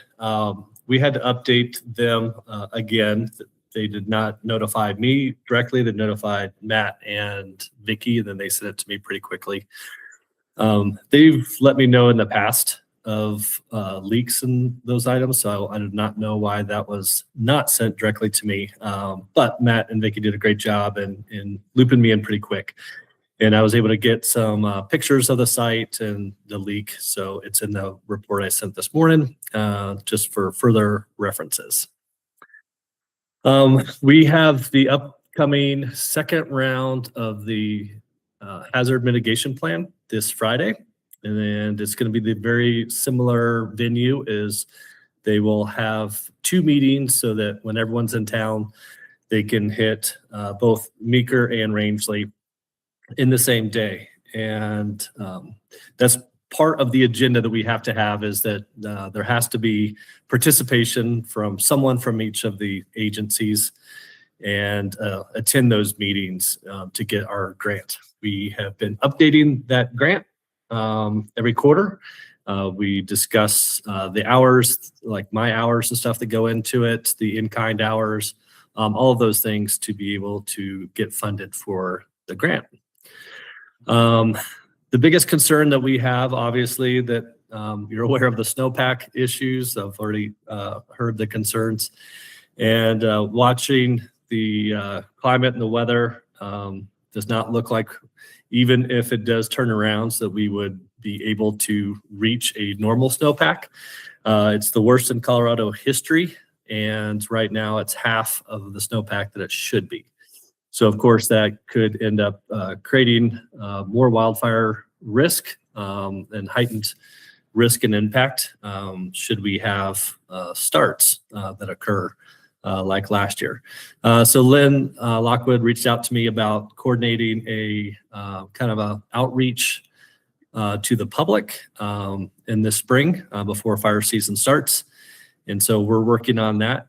We had to update them again. They did not notify me directly. They notified Matt and Vicky, and then they sent it to me pretty quickly. They've let me know in the past of leaks in those items, so I did not know why that was not sent directly to me. But Matt and Vicky did a great job in looping me in pretty quick. And I was able to get some pictures of the site and the leak, so it's in the report I sent this morning, just for further references. We have the upcoming second round of the hazard mitigation plan this Friday. And it's going to be the very similar venue. Is they will have 2 meetings so that when everyone's in town, they can hit both Meeker and Rangeley in the same day. And that's part of the agenda that we have to have, is that there has to be participation from someone from each of the agencies and attend those meetings to get our grant. We have been updating that grant every quarter. We discuss the hours, like my hours and stuff that go into it, the in-kind hours, all of those things to be able to get funded for the grant. The biggest concern that we have, obviously, that you're aware of the snowpack issues. I've already heard the concerns. And watching the climate and the weather does not look like, even if it does turn around, so that we would be able to reach a normal snowpack. It's the worst in Colorado history, and right now it's half of the snowpack that it should be. So of course that could end up creating more wildfire risk and heightened risk and impact should we have starts that occur like last year. So Lynn Lockwood reached out to me about coordinating a kind of a outreach to the public in the spring before fire season starts. And so we're working on that.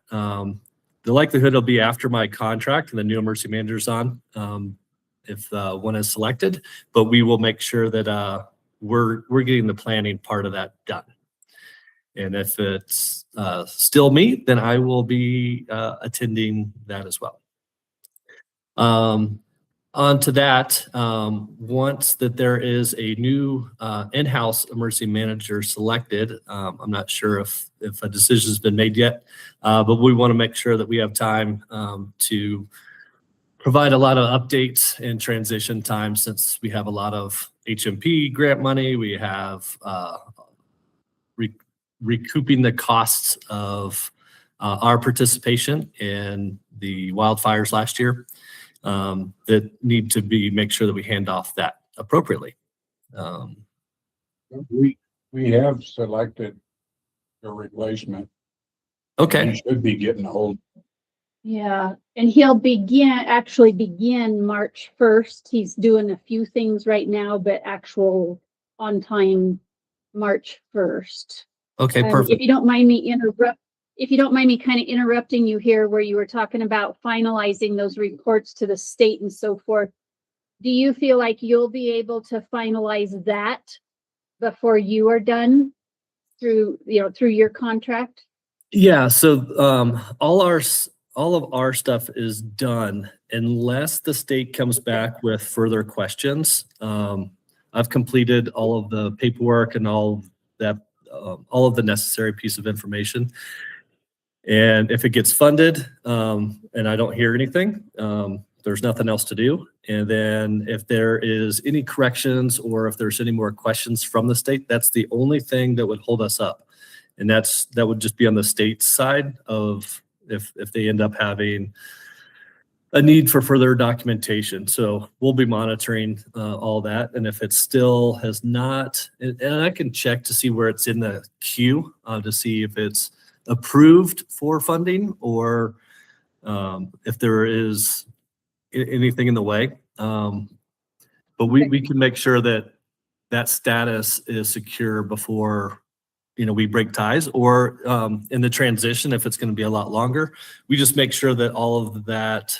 The likelihood it'll be after my contract and the new emergency manager's on, if one is selected, but we will make sure that we're getting the planning part of that done. And if it's still me, then I will be attending that as well. On to that, once that there is a new in-house emergency manager selected, I'm not sure if a decision has been made yet, but we want to make sure that we have time to provide a lot of updates and transition time, since we have a lot of HMP grant money. We have recouping the costs of our participation in the wildfires last year. That need to be make sure that we hand off that appropriately. We have selected a replacement. Okay. He should be getting a hold. Yeah, and he'll actually begin March 1st. He's doing a few things right now, but actual on time March 1st. Okay, perfect. If you don't mind me if you don't mind me kind of interrupting you here, where you were talking about finalizing those reports to the state and so forth. Do you feel like you'll be able to finalize that before you are done through your contract? Yeah, so all of our stuff is done unless the state comes back with further questions. I've completed all of the paperwork and all of the necessary piece of information. And if it gets funded, and I don't hear anything, there's nothing else to do. And then if there is any corrections or if there's any more questions from the state, that's the only thing that would hold us up. And that would just be on the state side of if they end up having a need for further documentation. So we'll be monitoring all that. And if it still has not, and I can check to see where it's in the queue to see if it's approved for funding or if there is anything in the way. But we can make sure that that status is secure before we break ties, or in the transition, if it's going to be a lot longer, we just make sure that all of that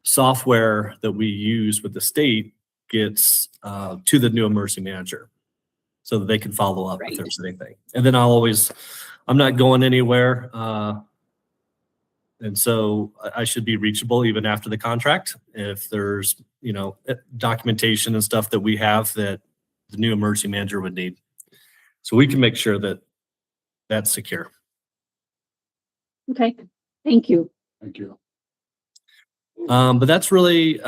software that we use with the state gets to the new emergency manager so that they can follow up if there's anything. And then I'm not going anywhere. And so I should be reachable even after the contract. If there's, documentation and stuff that we have that the new emergency manager would need. So we can make sure that that's secure. Okay, thank you. Thank you. But that's really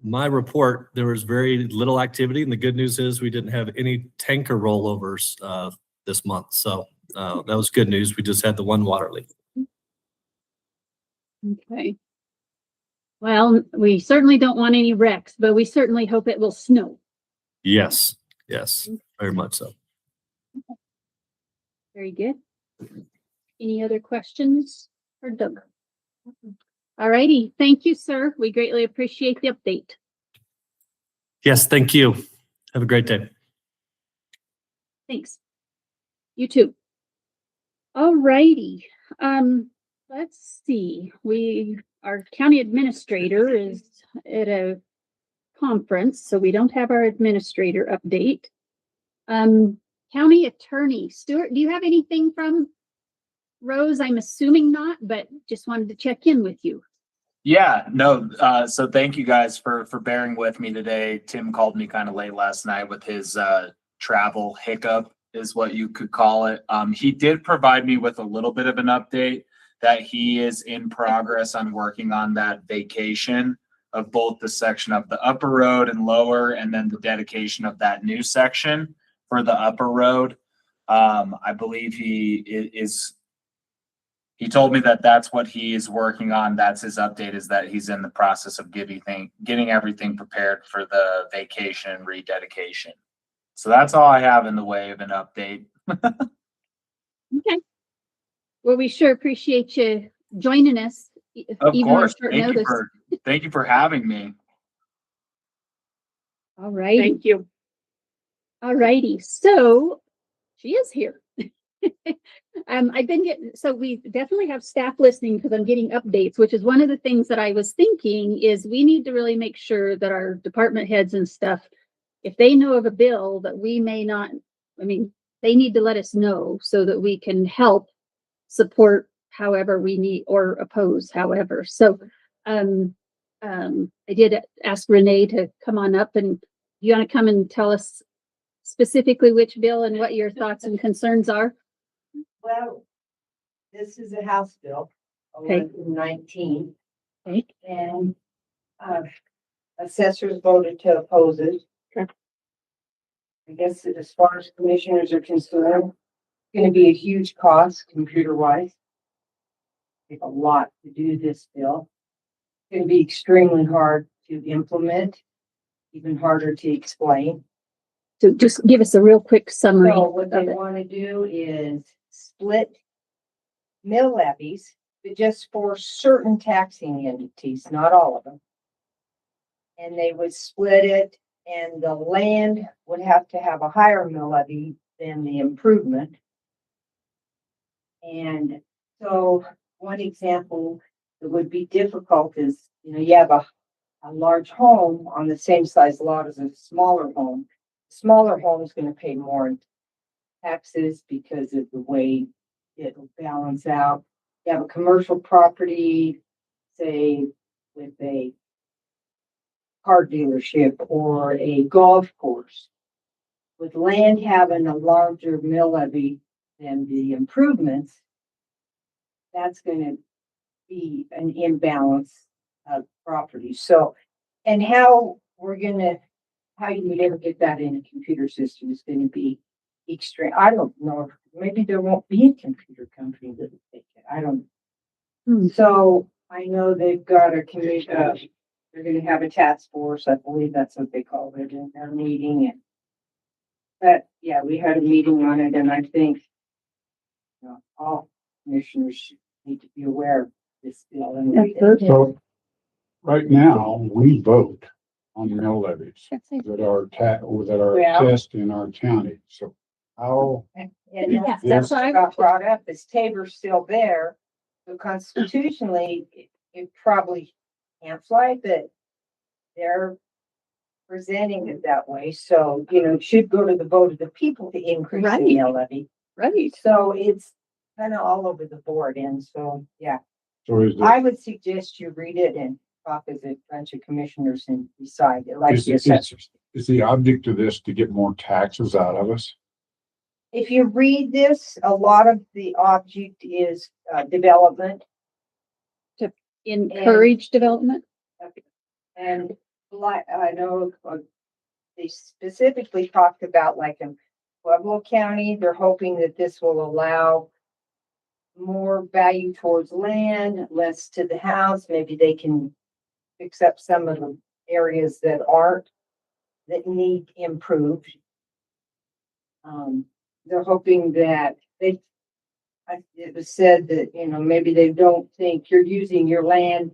my report. There was very little activity, and the good news is we didn't have any tanker rollovers this month. So that was good news. We just had the one water leak. Okay. Well, we certainly don't want any wrecks, but we certainly hope it will snow. Yes, very much so. Very good. Any other questions for Doug? All righty. Thank you, sir. We greatly appreciate the update. Yes, thank you. Have a great day. Thanks. You too. All righty. Let's see. Our county administrator is at a conference, so we don't have our administrator update. County attorney, Stuart, do you have anything from Rose? I'm assuming not, but just wanted to check in with you. Yeah, no, so thank you guys for bearing with me today. Tim called me kind of late last night with his travel hiccup is what you could call it. He did provide me with a little bit of an update that he is in progress on working on that vacation of both the section of the upper road and lower, and then the dedication of that new section for the upper road. I believe he told me that that's what he is working on. That's his update, is that he's in the process of getting everything prepared for the vacation rededication. So that's all I have in the way of an update. Okay. Well, we sure appreciate you joining us. Of even on course. short notice. Thank you for having me. All right. Thank you. All righty. So she is here. We definitely have staff listening because I'm getting updates, which is one of the things that I was thinking is we need to really make sure that our department heads and stuff, if they know of a bill that we may not, they need to let us know so that we can help support however we need or oppose however. So I did ask Renee to come on up, and you want to come and tell us specifically which bill and what your thoughts and concerns are? Well, this is a House bill, Okay. 1119, Okay. and assessors voted to oppose it. Okay. I guess as far as commissioners are concerned, it's going to be a huge cost computer-wise. Take a lot to do this bill. It's going to be extremely hard to implement, even harder to explain. So just give us a real quick summary. So what they of it. want to do is split mill levies, but just for certain taxing entities, not all of them. And they would split it, and the land would have to have a higher mill levy than the improvement. And so one example that would be difficult is, you have a large home on the same size lot as a smaller home. Smaller home is gonna pay more in taxes because of the way it'll balance out. You have a commercial property, say with a car dealership or a golf course. With land having a larger mill levy than the improvements, that's gonna be an imbalance of property. So, and how you would ever get that in a computer system is gonna be extreme. I don't know, maybe there won't be a computer company that will take it. I don't. So I know they've got a committee, they're gonna have a task force. I believe that's what they call it in their meeting. And but yeah, we had a meeting on it, and I think all commissioners need to be aware of this bill. So right now, we vote on mill levies that are assessed in our county. So how, And Yeah, that's that's what what I- got brought up, is Tabor's still there. So constitutionally, it probably can't fly, but they're presenting it that way. So, it should go to the vote of the people to increase the Right. mill levy. Right. So it's kind of all over the board. And so, yeah, so is I it, would suggest you read it and talk as a bunch of commissioners and decide, like Is the it- assessors. is the object of this to get more taxes out of us? If you read this, a lot of the object is development. Encourage development. And like, I know they specifically talked about, like, in Pueblo County, they're hoping that this will allow more value towards land, less to the house. Maybe they can fix up some of the areas that need improved. They're hoping that it was said that, maybe they don't think you're using your land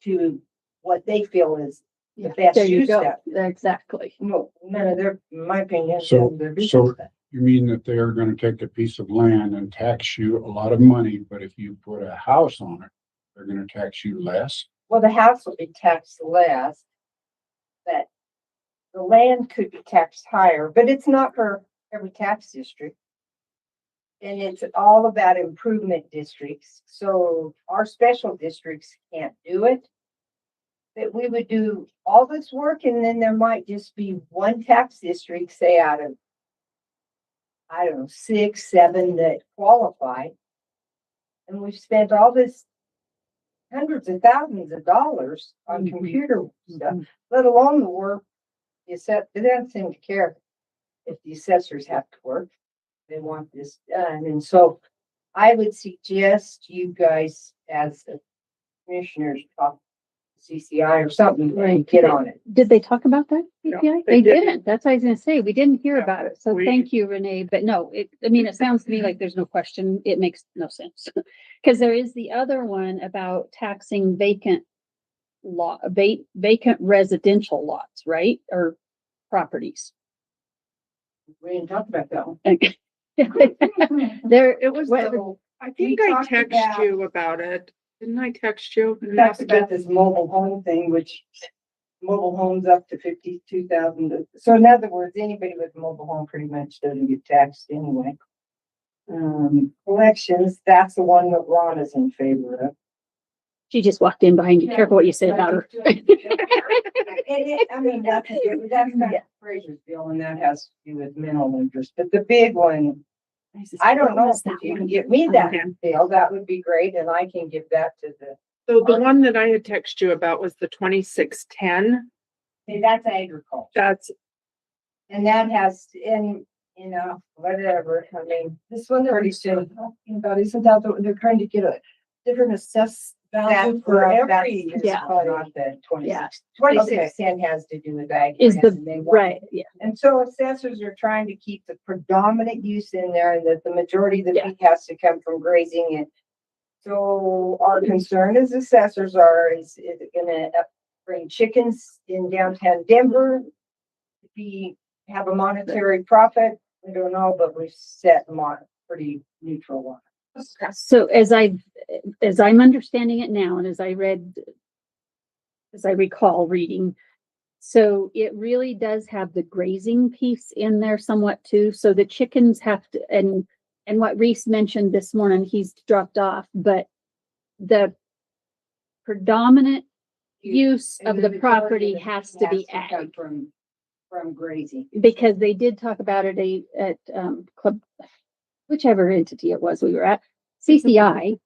to what they feel is the best There you use go. of it. Exactly. No, none of their, in my opinion. So- none of their business. so- You mean that they are gonna take a piece of land and tax you a lot of money, but if you put a house on it, they're gonna tax you less? Well, the house will be taxed less, but the land could be taxed higher, but it's not for every tax district. And it's all about improvement districts. So our special districts can't do it. That we would do all this work, and then there might just be one tax district, say out of, I don't know, 6, 7 that qualify. And we've spent all this hundreds of thousands of dollars on computer stuff, let alone the work. They don't seem to care if the assessors have to work. They want this done. And so I would suggest you guys, as the commissioners, talk to CCI or something, Right. get on it. Did they talk about that? No, CPI? they They didn't. didn't. That's what I was gonna say. We didn't hear No, about it. So we- thank you, Renee. But no, it sounds to me like there's no question. It makes no sense. Because there is the other one about taxing vacant residential lots, right? Or properties. We didn't talk about that one. There, it was, So I think We I talked text about- you about it. Didn't I text you? we talked about this mobile home thing, which mobile homes up to 52,000. So in other words, anybody with a mobile home pretty much doesn't get taxed anyway. Collections, that's the one that Ron is in favor of. she just walked in behind you. Careful what you say about her. I mean, that's not Fraser's bill, and that has to do with mineral interest, but the big one, I don't know if you can give me that bill, that would be great, and I can give that to the, So the one that I had texted you about was the 2610. see, that's agriculture. That's, And that has, whatever, I mean, this one they're already still talking about, isn't that, they're trying to get a different assess value for every. yeah. Not the Yeah. 2610 has to do with ag. Is grants, and they want- right, yeah. And so assessors are trying to keep the predominant use in there, and that the majority of the Yeah. meat has to come from grazing. And so our concern as assessors is it gonna bring chickens in downtown Denver? Have a monetary profit? I don't know, but we've set them on pretty neutral on it. So as I'm understanding it now, and as I recall reading, so it really does have the grazing piece in there somewhat too. So the chickens have to, and what Reese mentioned this morning, he's dropped off, but the predominant use of the property has to be ag. From grazing. Because they did talk about it at club, whichever entity it was we were at, CCI,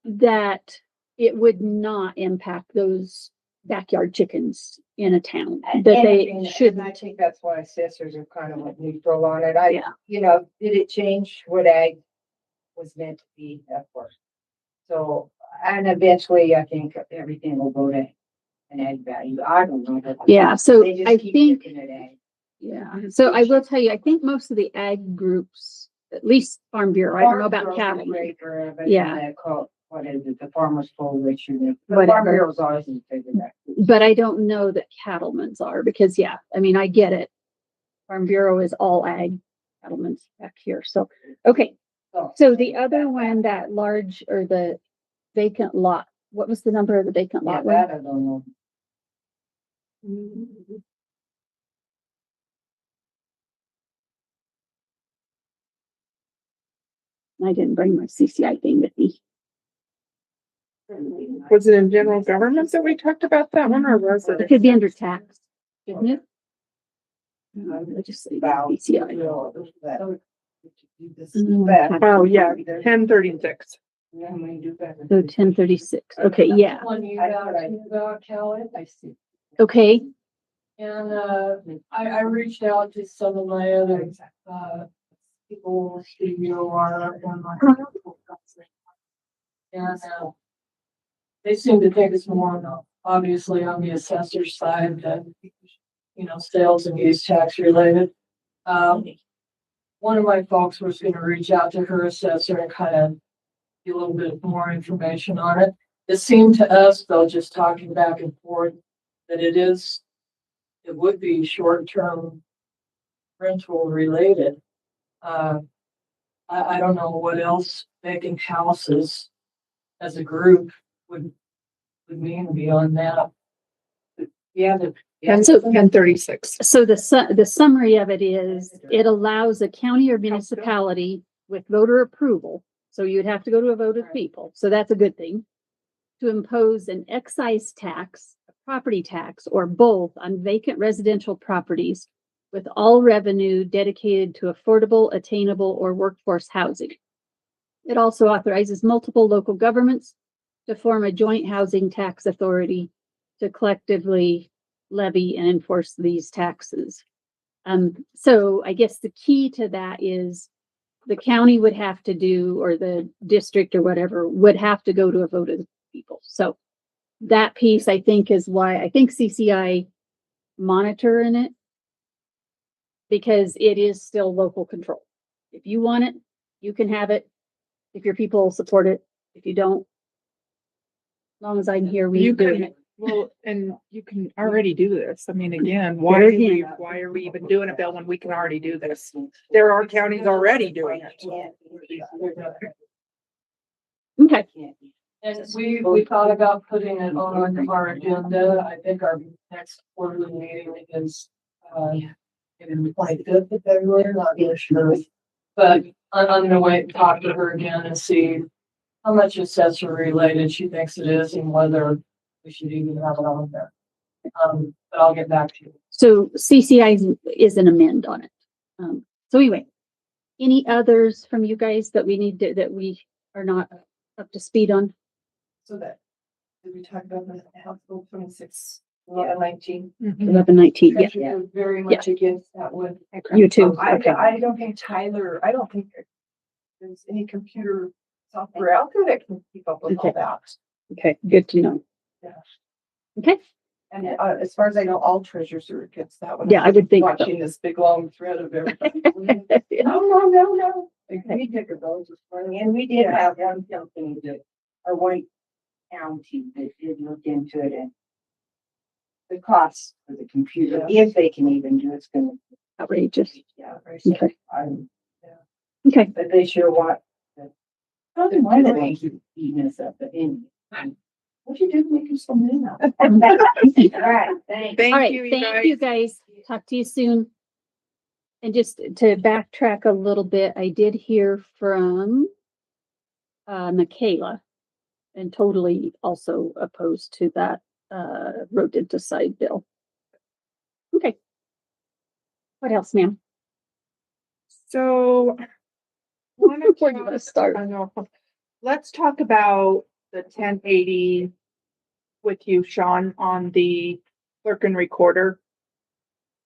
that it would not impact those backyard chickens in a town, that they should. And I think that's why assessors are kind of like neutral on it. Yeah. Did it change what ag was meant to be for? So, and eventually I think everything will go to an ag value. I don't know. Yeah, so They just I keep think, looking at ag. yeah, so I will tell you, I think most of the ag groups, at least Farm Bureau, I don't know about cattle. Yeah. What is it, the Farmers Coalition? The Whatever. Farm Bureau's always in favor of that. But I don't know that cattlemen's are, because yeah, I mean, I get it. Farm Bureau is all ag, cattlemen's back here, so, okay. So the other one, that large, or the vacant lot, what was the number of the vacant Yeah, lot? that I don't know. I didn't bring my CCI thing with me. Was it in general government that we talked about that one, or was It it? could be under tax, isn't it? Legislative CCI. Oh, yeah, 1036. So 1036, okay, yeah, I see. okay, And, I reached out to some of my other, people, CBOR, and my. And, they seem to think it's more, obviously, on the assessor side than, sales and use tax related. One of my folks was gonna reach out to her assessor and kind of get a little bit more information on it. It seemed to us, though, just talking back and forth, that it would be short-term rental related. I don't know what else vacant houses as a group would mean beyond that. Yeah, And so 1036. so the summary of it is, it allows a county or municipality with voter approval, so you'd have to go to a vote of people, so that's a good thing, to impose an excise tax, a property tax, or both on vacant residential properties with all revenue dedicated to affordable, attainable, or workforce housing. It also authorizes multiple local governments to form a joint housing tax authority to collectively levy and enforce these taxes. So I guess the key to that is the county would have to do, or the district or whatever, would have to go to a vote of the people. So that piece, I think, is why I think CCI monitoring it, because it is still local control. If you want it, you can have it. If your people support it, if you don't, as long as I'm here, we're doing it. Well, and you can already do this. I mean, again, There again. why are we even doing a bill when we can already do this? There are counties already doing it. Okay, And we thought about putting it on our agenda. I think our next quarterly meeting is, in the 25th of February, not really sure. But I'm gonna wait and talk to her again and see how much assessor related she thinks it is and whether we should even have it on there. But I'll get back to you. so CCI is an amend on it. So anyway, any others from you guys that we need to, that we are not up to speed on? So did we talk about the House Bill 26, 19? 1119, yeah, Very much against that one. you too. Okay. I don't think I don't think there's any computer software out there that can keep up with all that. Okay, good to know. Yeah. Okay, And as far as I know, all treasures are against that one. Yeah, I would think so. Watching this big long thread of everything. Yeah. No. Okay. We took a vote this morning, and we did have one company that, or one county that did look into it, and the cost for the computer, if they can even do it's gonna. Outrageous. Yeah. Okay. Okay, but they sure want. Probably why they want you eating us up, but anyway. What'd you do to make us so mad? All right, thanks. all right, you thank you guys. Talk to you soon. And just to backtrack a little bit, I did hear from Michaela and totally also opposed to that road to decide bill. Okay. What else, ma'am? So. Before you want to start. I know. Let's talk about the 1080 with you, Sean, on the clerk and recorder.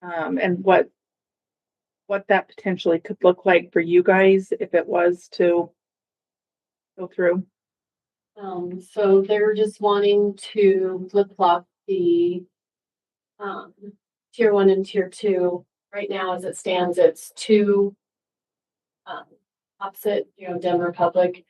And what that potentially could look like for you guys if it was to go through. So they're just wanting to flip flop the tier 1 and tier 2. Right now, as it stands, it's two opposite, Dem Republic,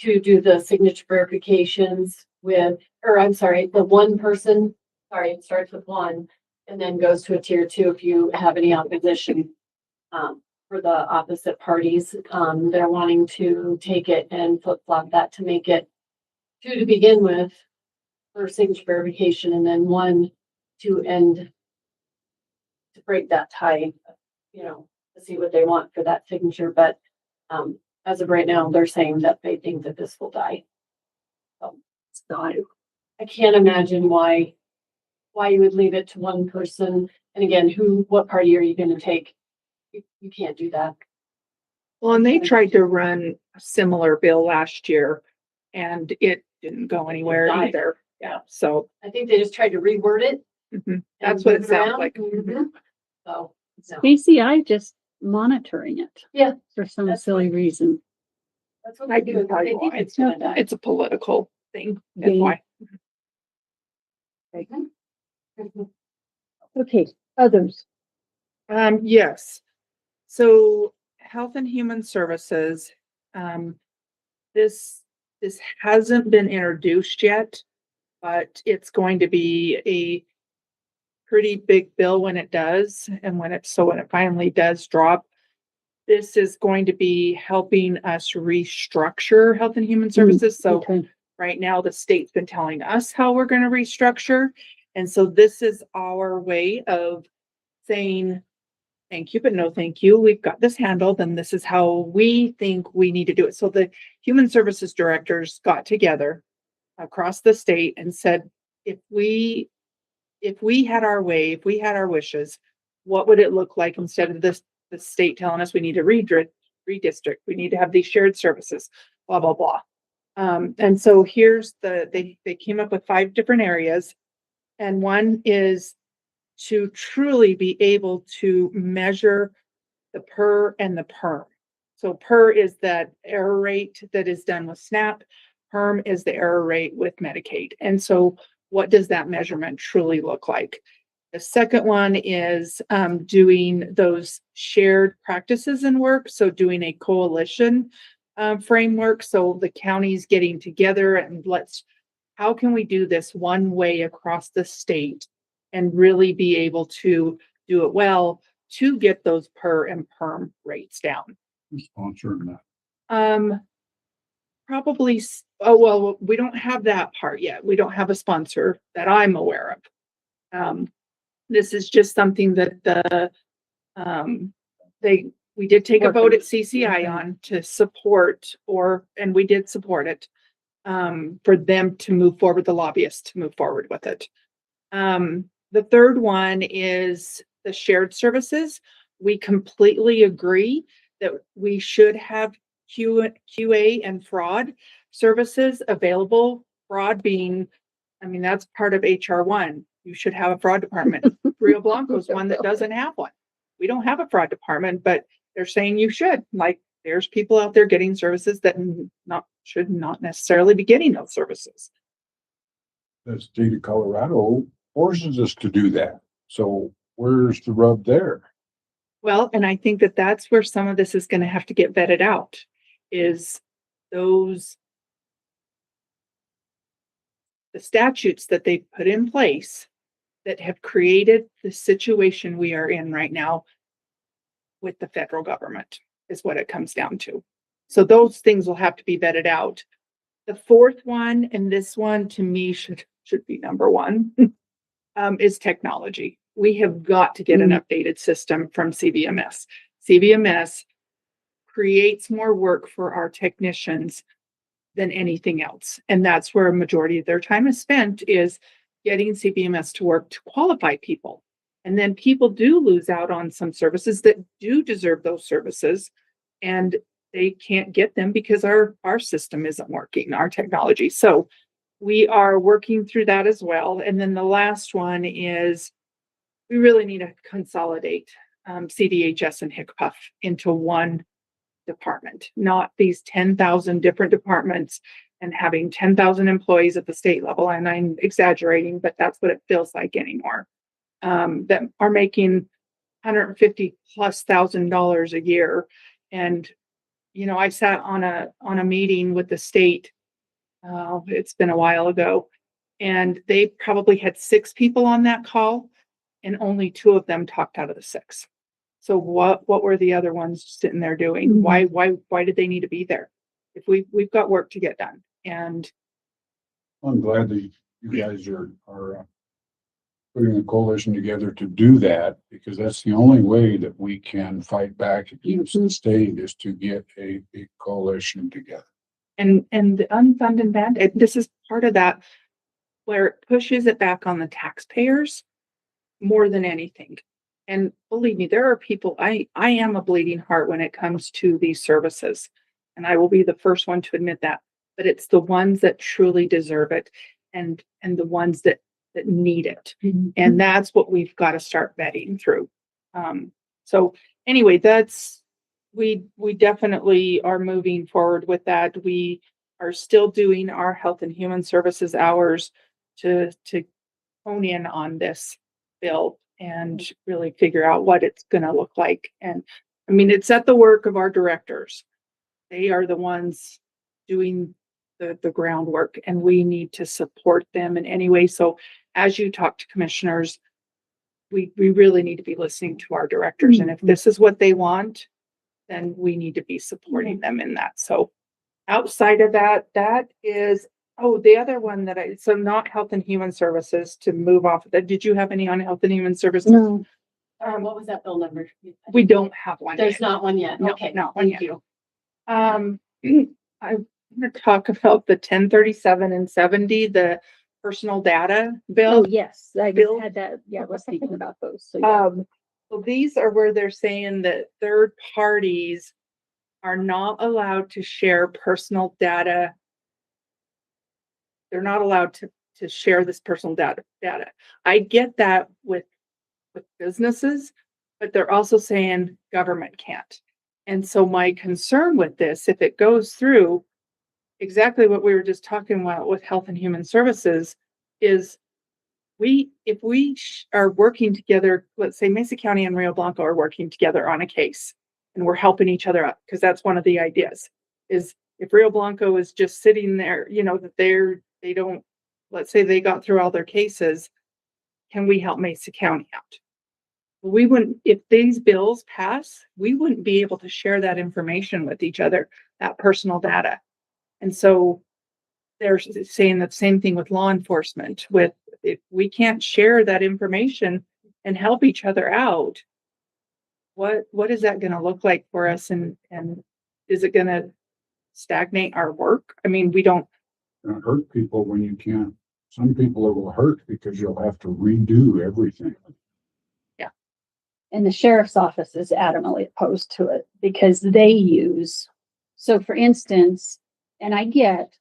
to do the signature verifications with, or I'm sorry, the one person, sorry, it starts with one and then goes to a tier 2 if you have any opposition. For the opposite parties, they're wanting to take it and flip flop that to make it 2 to begin with for signature verification, and then 1 to end, to break that tie, to see what they want for that signature. But as of right now, they're saying that they think that this will die. So I can't imagine why you would leave it to one person. And again, what party are you going to take? You can't do that. Well, and they tried to run a similar bill last year and it didn't go anywhere died. either. Yeah, so I think they just tried to reword it. that's what it move sounds around. like. Mhm. So, no. BCI just monitoring it. Yeah. For some That's silly reason. That's what I they're can doing. tell They you think why. it's gonna die. It's a political thing. That's Game. why. Okay, others. Yes. So Health and Human Services, this hasn't been introduced yet, but it's going to be a pretty big bill when it does, and when it finally does drop. This is going to be helping us restructure Health and Human Services. So Okay. right now, the state's been telling us how we're going to restructure. And so this is our way of saying, thank you, but no thank you. We've got this handled, and this is how we think we need to do it. So the human services directors got together across the state and said, if we had our way, if we had our wishes, what would it look like instead of the state telling us we need to redistrict, we need to have these shared services, blah, blah, blah. And so here's they came up with 5 different areas. And one is to truly be able to measure the PER and the PERM. So PER is that error rate that is done with SNAP. PERM is the error rate with Medicaid. And so what does that measurement truly look like? The second one is doing those shared practices and work. So doing a coalition framework. So the counties getting together and how can we do this one way across the state and really be able to do it well to get those PER and PERM rates down? Who's sponsoring that? Probably, well, we don't have that part yet. We don't have a sponsor that I'm aware of. This is just something that we did take a vote at CCI on to support, and we did support it, for them to move forward, the lobbyists to move forward with it. The third one is the shared services. We completely agree that we should have QA and fraud services available. Fraud being, that's part of HR1. You should have a fraud department. Rio Blanco is one that doesn't have one. We don't have a fraud department, but they're saying you should. Like, there's people out there getting services that should not necessarily be getting those services. The state of Colorado forces us to do that. So where's the rub there? Well, and I think that that's where some of this is going to have to get vetted out, is the statutes that they put in place that have created the situation we are in right now with the federal government. is what it comes down to. So those things will have to be vetted out. The fourth one, and this one to me should be number one, is technology. We have got to get an updated system from CVMS. CVMS creates more work for our technicians than anything else. And that's where a majority of their time is spent, is getting CVMS to work to qualify people. And then people do lose out on some services that do deserve those services, and they can't get them because our system isn't working, our technology. So we are working through that as well. And then the last one is we really need to consolidate CDHS and HICPUF into one department, not these 10,000 different departments and having 10,000 employees at the state level. And I'm exaggerating, but that's what it feels like anymore. That are making $150,000+ a year. And, you know, I sat on a meeting with the state. It's been a while ago, and they probably had 6 people on that call, and only 2 of them talked out of the 6. So what were the other ones sitting there doing? Mhm. Why did they need to be there? If we've got work to get done. And I'm glad that you guys are putting a coalition together to do that, because that's the only way that we can fight back against the state, is to get a big coalition together. and the unfunded band, this is part of that, where it pushes it back on the taxpayers more than anything. And believe me, there are people, I am a bleeding heart when it comes to these services, and I will be the first one to admit that. But it's the ones that truly deserve it, and the ones that need it. And that's what we've got to start vetting through. So anyway, we definitely are moving forward with that. We are still doing our health and human services hours to hone in on this bill and really figure out what it's going to look like. And I mean, it's at the work of our directors. They are the ones doing the groundwork, and we need to support them in any way. So as you talk to commissioners, we really need to be listening to our directors. And if this is what they want, then we need to be supporting them in that. So outside of that, that is, the other one so not health and human services, to move off of that. Did you have any on health and human services? No. What was that bill number? We don't have one. There's yet. not one yet. No, Okay, not one thank yet. you. I'm going to talk about the 1037 and 70, the personal data bill. Oh, yes, I Bill? had that. Yeah, I was thinking about those. So yeah. So these are where they're saying that third parties are not allowed to share personal data. They're not allowed to share this personal data. I get that with businesses, but they're also saying government can't. And so my concern with this, if it goes through, exactly what we were just talking about with health and human services, is if we are working together, let's say Mesa County and Rio Blanco are working together on a case, and we're helping each other out, because that's one of the ideas, is if Rio Blanco is just sitting there, you know, that they don't, let's say they got through all their cases, can we help Mesa County out? We wouldn't, if these bills pass, we wouldn't be able to share that information with each other, that personal data. And so they're saying the same thing with law enforcement. If we can't share that information and help each other out, what is that going to look like for us? And is it going to stagnate our work? I mean, we don't. Gonna hurt people when you can't. Some people it will hurt because you'll have to redo everything. And the sheriff's office is adamantly opposed to it because they use, so for instance, and I get,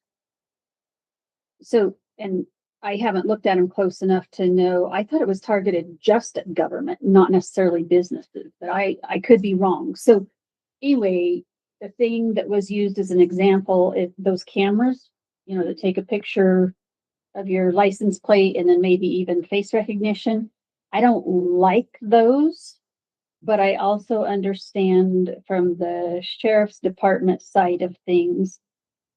so, and I haven't looked at them close enough to know, I thought it was targeted just at government, not necessarily businesses, but I could be wrong. So anyway, the thing that was used as an example is those cameras, you know, that take a picture of your license plate and then maybe even face recognition. I don't like those, but I also understand from the sheriff's department side of things,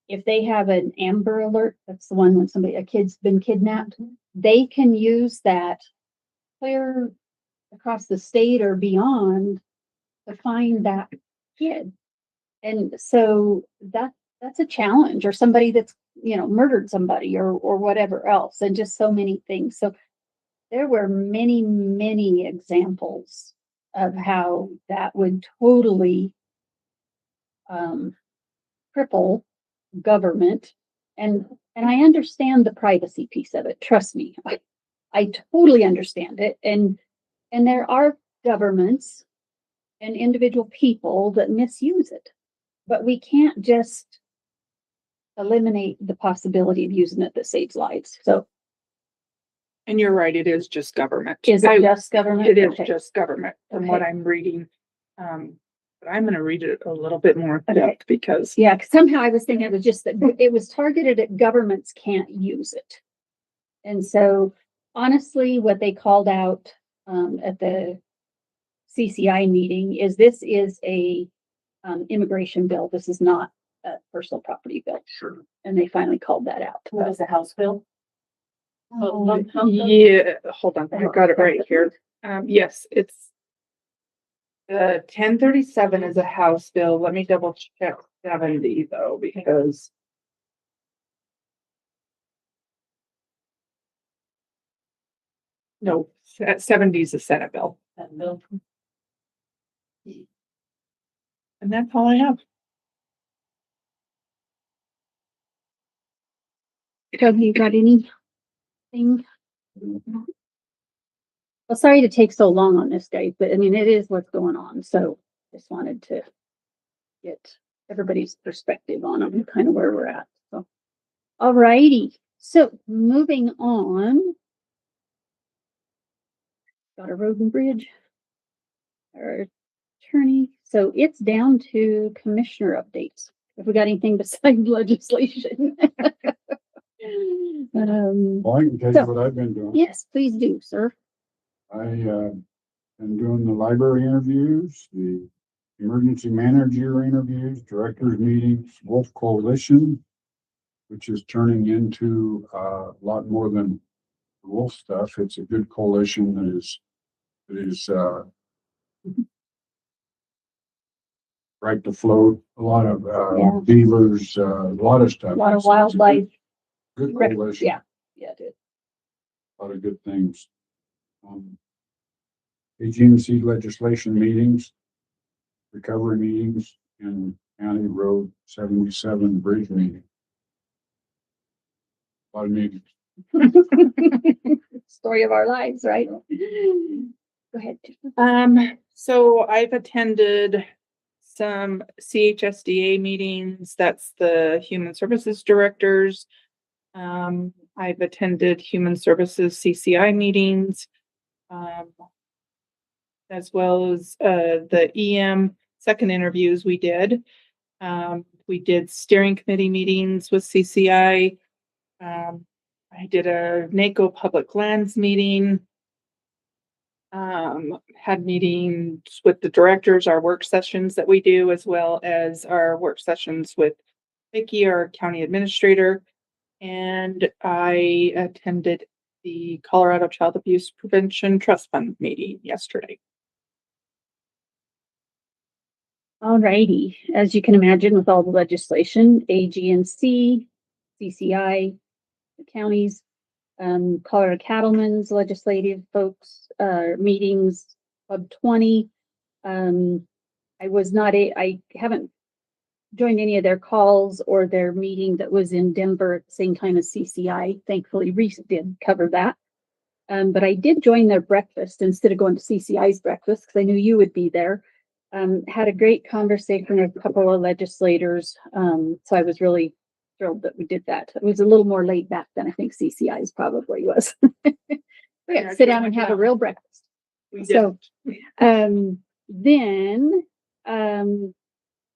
if they have an Amber Alert, that's the one when a kid's been kidnapped, they can use that clear across the state or beyond to find that kid. And so that's a challenge, or somebody that's, murdered somebody or whatever else, and just so many things. So there were many, many examples of how that would totally cripple government. And I understand the privacy piece of it. Trust me, I totally understand it. And there are governments and individual people that misuse it, but we can't just eliminate the possibility of using it that saves lives. So And you're right, it is just government. is it just government? It is Okay. just government from Okay. what I'm reading. But I'm gonna read it a little bit more in Okay. depth because Yeah, 'cause somehow I was thinking it was just that it was targeted at governments can't use it. And so honestly, what they called out at the CCI meeting is this is a immigration bill. This is not a personal property bill. Sure. And they finally called that out. What was the House bill? yeah, hold on, I got it right here. Yes, it's 1037 is a House bill. Let me double check 70 though, because no, 70 is a Senate bill. That bill. And that's all I have. Have you got anything? Well, sorry to take so long on this, guys, but I mean, it is what's going on. So just wanted to get everybody's perspective on them, kind of where we're at. So, all righty. So moving on. Got a road and bridge. Our attorney. So it's down to commissioner updates. If we got anything besides legislation. Well, I can tell you what I've been doing. Yes, please do, sir. I, been doing the library interviews, the emergency manager interviews, directors meetings, Wolf Coalition, which is turning into a lot more than wolf stuff. It's a good coalition that is right to float, a lot of Yeah. beavers, a lot of stuff. A lot of It's a good- wildlife. Good coalition. Yeah, it is. A lot of good things. AGMC legislation meetings, recovery meetings, and County Road 77 bridge meeting. A lot of meetings. Story of our lives, right? Go ahead. So I've attended some CHSDA meetings. That's the Human Services Directors. I've attended Human Services CCI meetings. As well as the EM second interviews we did. We did steering committee meetings with CCI. I did a NACO public lands meeting. Had meetings with the directors, our work sessions that we do, as well as our work sessions with Vicki, our county administrator. And I attended the Colorado Child Abuse Prevention Trust Fund meeting yesterday. All righty. As you can imagine, with all the legislation, AGNC, CCI, the counties, Colorado Cattlemen's legislative folks, meetings, Club 20. I haven't joined any of their calls or their meeting that was in Denver at the same time as CCI. Thankfully, Reese did cover that. But I did join their breakfast instead of going to CCI's breakfast because I knew you would be there. Had a great conversation with a couple of legislators. So I was really thrilled that we did that. It was a little more laid back than I think CCI's probably was. We had to sit down and have a real breakfast. So,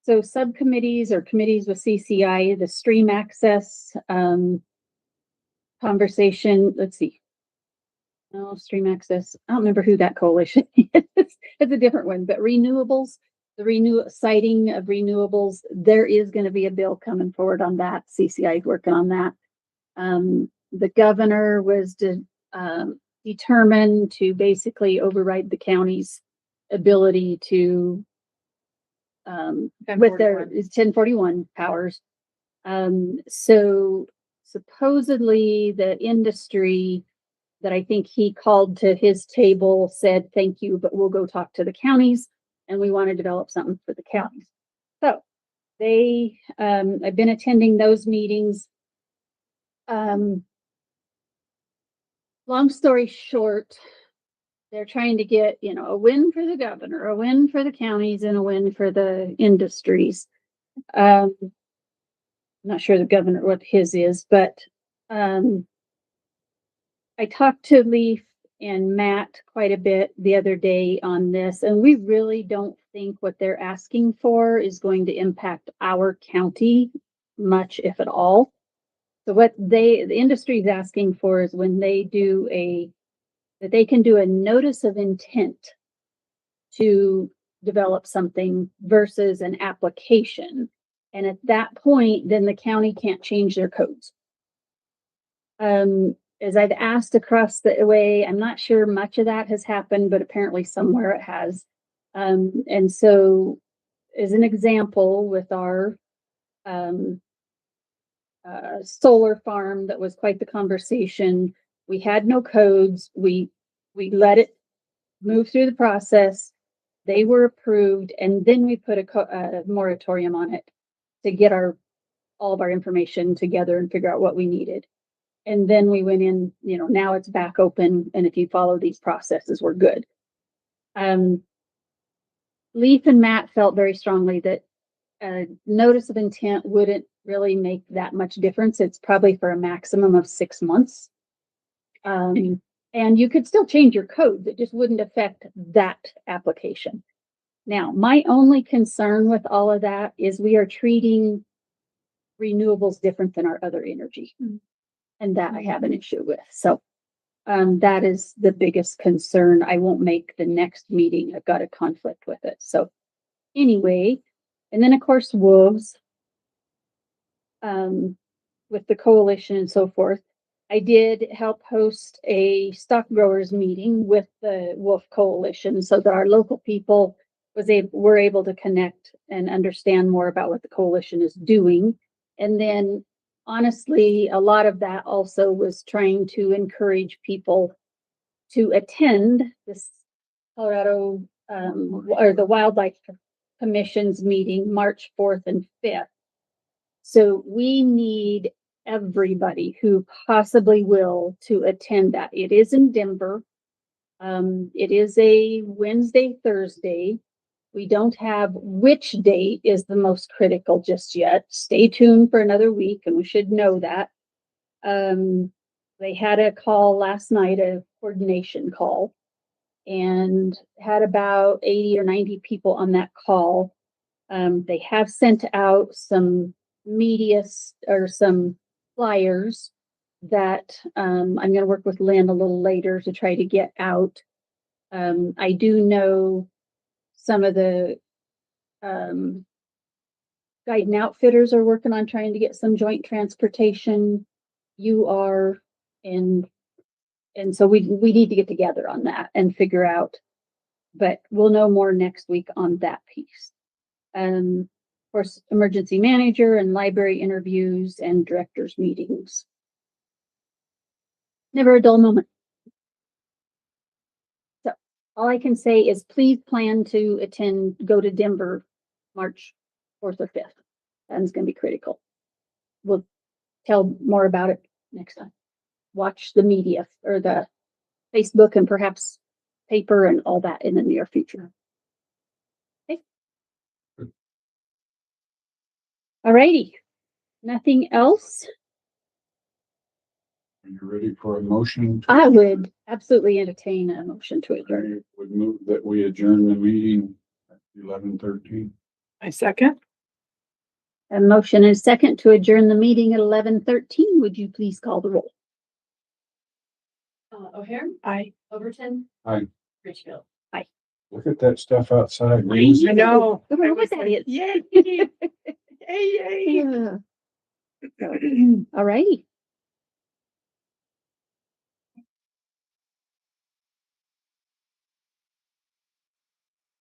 so subcommittees or committees with CCI, the stream access, conversation, let's see. Oh, stream access. I don't remember who that coalition is. It's a different one, but renewables, the citing of renewables, there is going to be a bill coming forward on that. CCI is working on that. The governor was determined to basically override the county's ability to with their 1041 powers. So supposedly the industry that I think he called to his table said, thank you, but we'll go talk to the counties and we want to develop something for the counties. So they, I've been attending those meetings. Long story short, they're trying to get, a win for the governor, a win for the counties, and a win for the industries. Not sure the governor what his is, but I talked to Leaf and Matt quite a bit the other day on this, and we really don't think what they're asking for is going to impact our county much, if at all. So what the industry is asking for is when they do that they can do a notice of intent to develop something versus an application. And at that point, then the county can't change their codes. As I've asked across the way, I'm not sure much of that has happened, but apparently somewhere it has. And so as an example, with our solar farm, that was quite the conversation. We had no codes. We let it move through the process. They were approved, and then we put a moratorium on it to get all of our information together and figure out what we needed. And then we went in, now it's back open, and if you follow these processes, we're good. Leaf and Matt felt very strongly that a notice of intent wouldn't really make that much difference. It's probably for a maximum of 6 months. And you could still change your code. It just wouldn't affect that application. Now, my only concern with all of that is we are treating renewables different than our other energy. And that I have an issue with. So that is the biggest concern. I won't make the next meeting. I've got a conflict with it. So anyway, and then of course, wolves, with the coalition and so forth. I did help host a stock growers meeting with the Wolf Coalition so that our local people were able to connect and understand more about what the coalition is doing. And then honestly, a lot of that also was trying to encourage people to attend this Colorado or the Wildlife Commission's meeting March 4th and 5th. So we need everybody who possibly will to attend that. It is in Denver. It is a Wednesday, Thursday. We don't have which date is the most critical just yet. Stay tuned for another week and we should know that. They had a call last night, a coordination call, and had about 80 or 90 people on that call. They have sent out some media or some flyers that I'm going to work with Lynn a little later to try to get out. I do know some of the guide and outfitters are working on trying to get some joint transportation. You are, and so we need to get together on that and figure out, but we'll know more next week on that piece. Of course, emergency manager and library interviews and directors meetings. Never a dull moment. So all I can say is please plan to go to Denver March 4th or 5th. That's going to be critical. We'll tell more about it next time. Watch the media or the Facebook and perhaps paper and all that in the near future. Okay. All righty. Nothing else? Are you ready for a motion? I would absolutely entertain a motion to adjourn. I would move that we adjourn the meeting at 11:13. I second. A motion and a second to adjourn the meeting at 11:13. Would you please call the roll? O'Hare, I Overton. Aye. Richfield. Look at that stuff outside. I know. I don't know what that is. Yay. Yay. Yeah. All righty.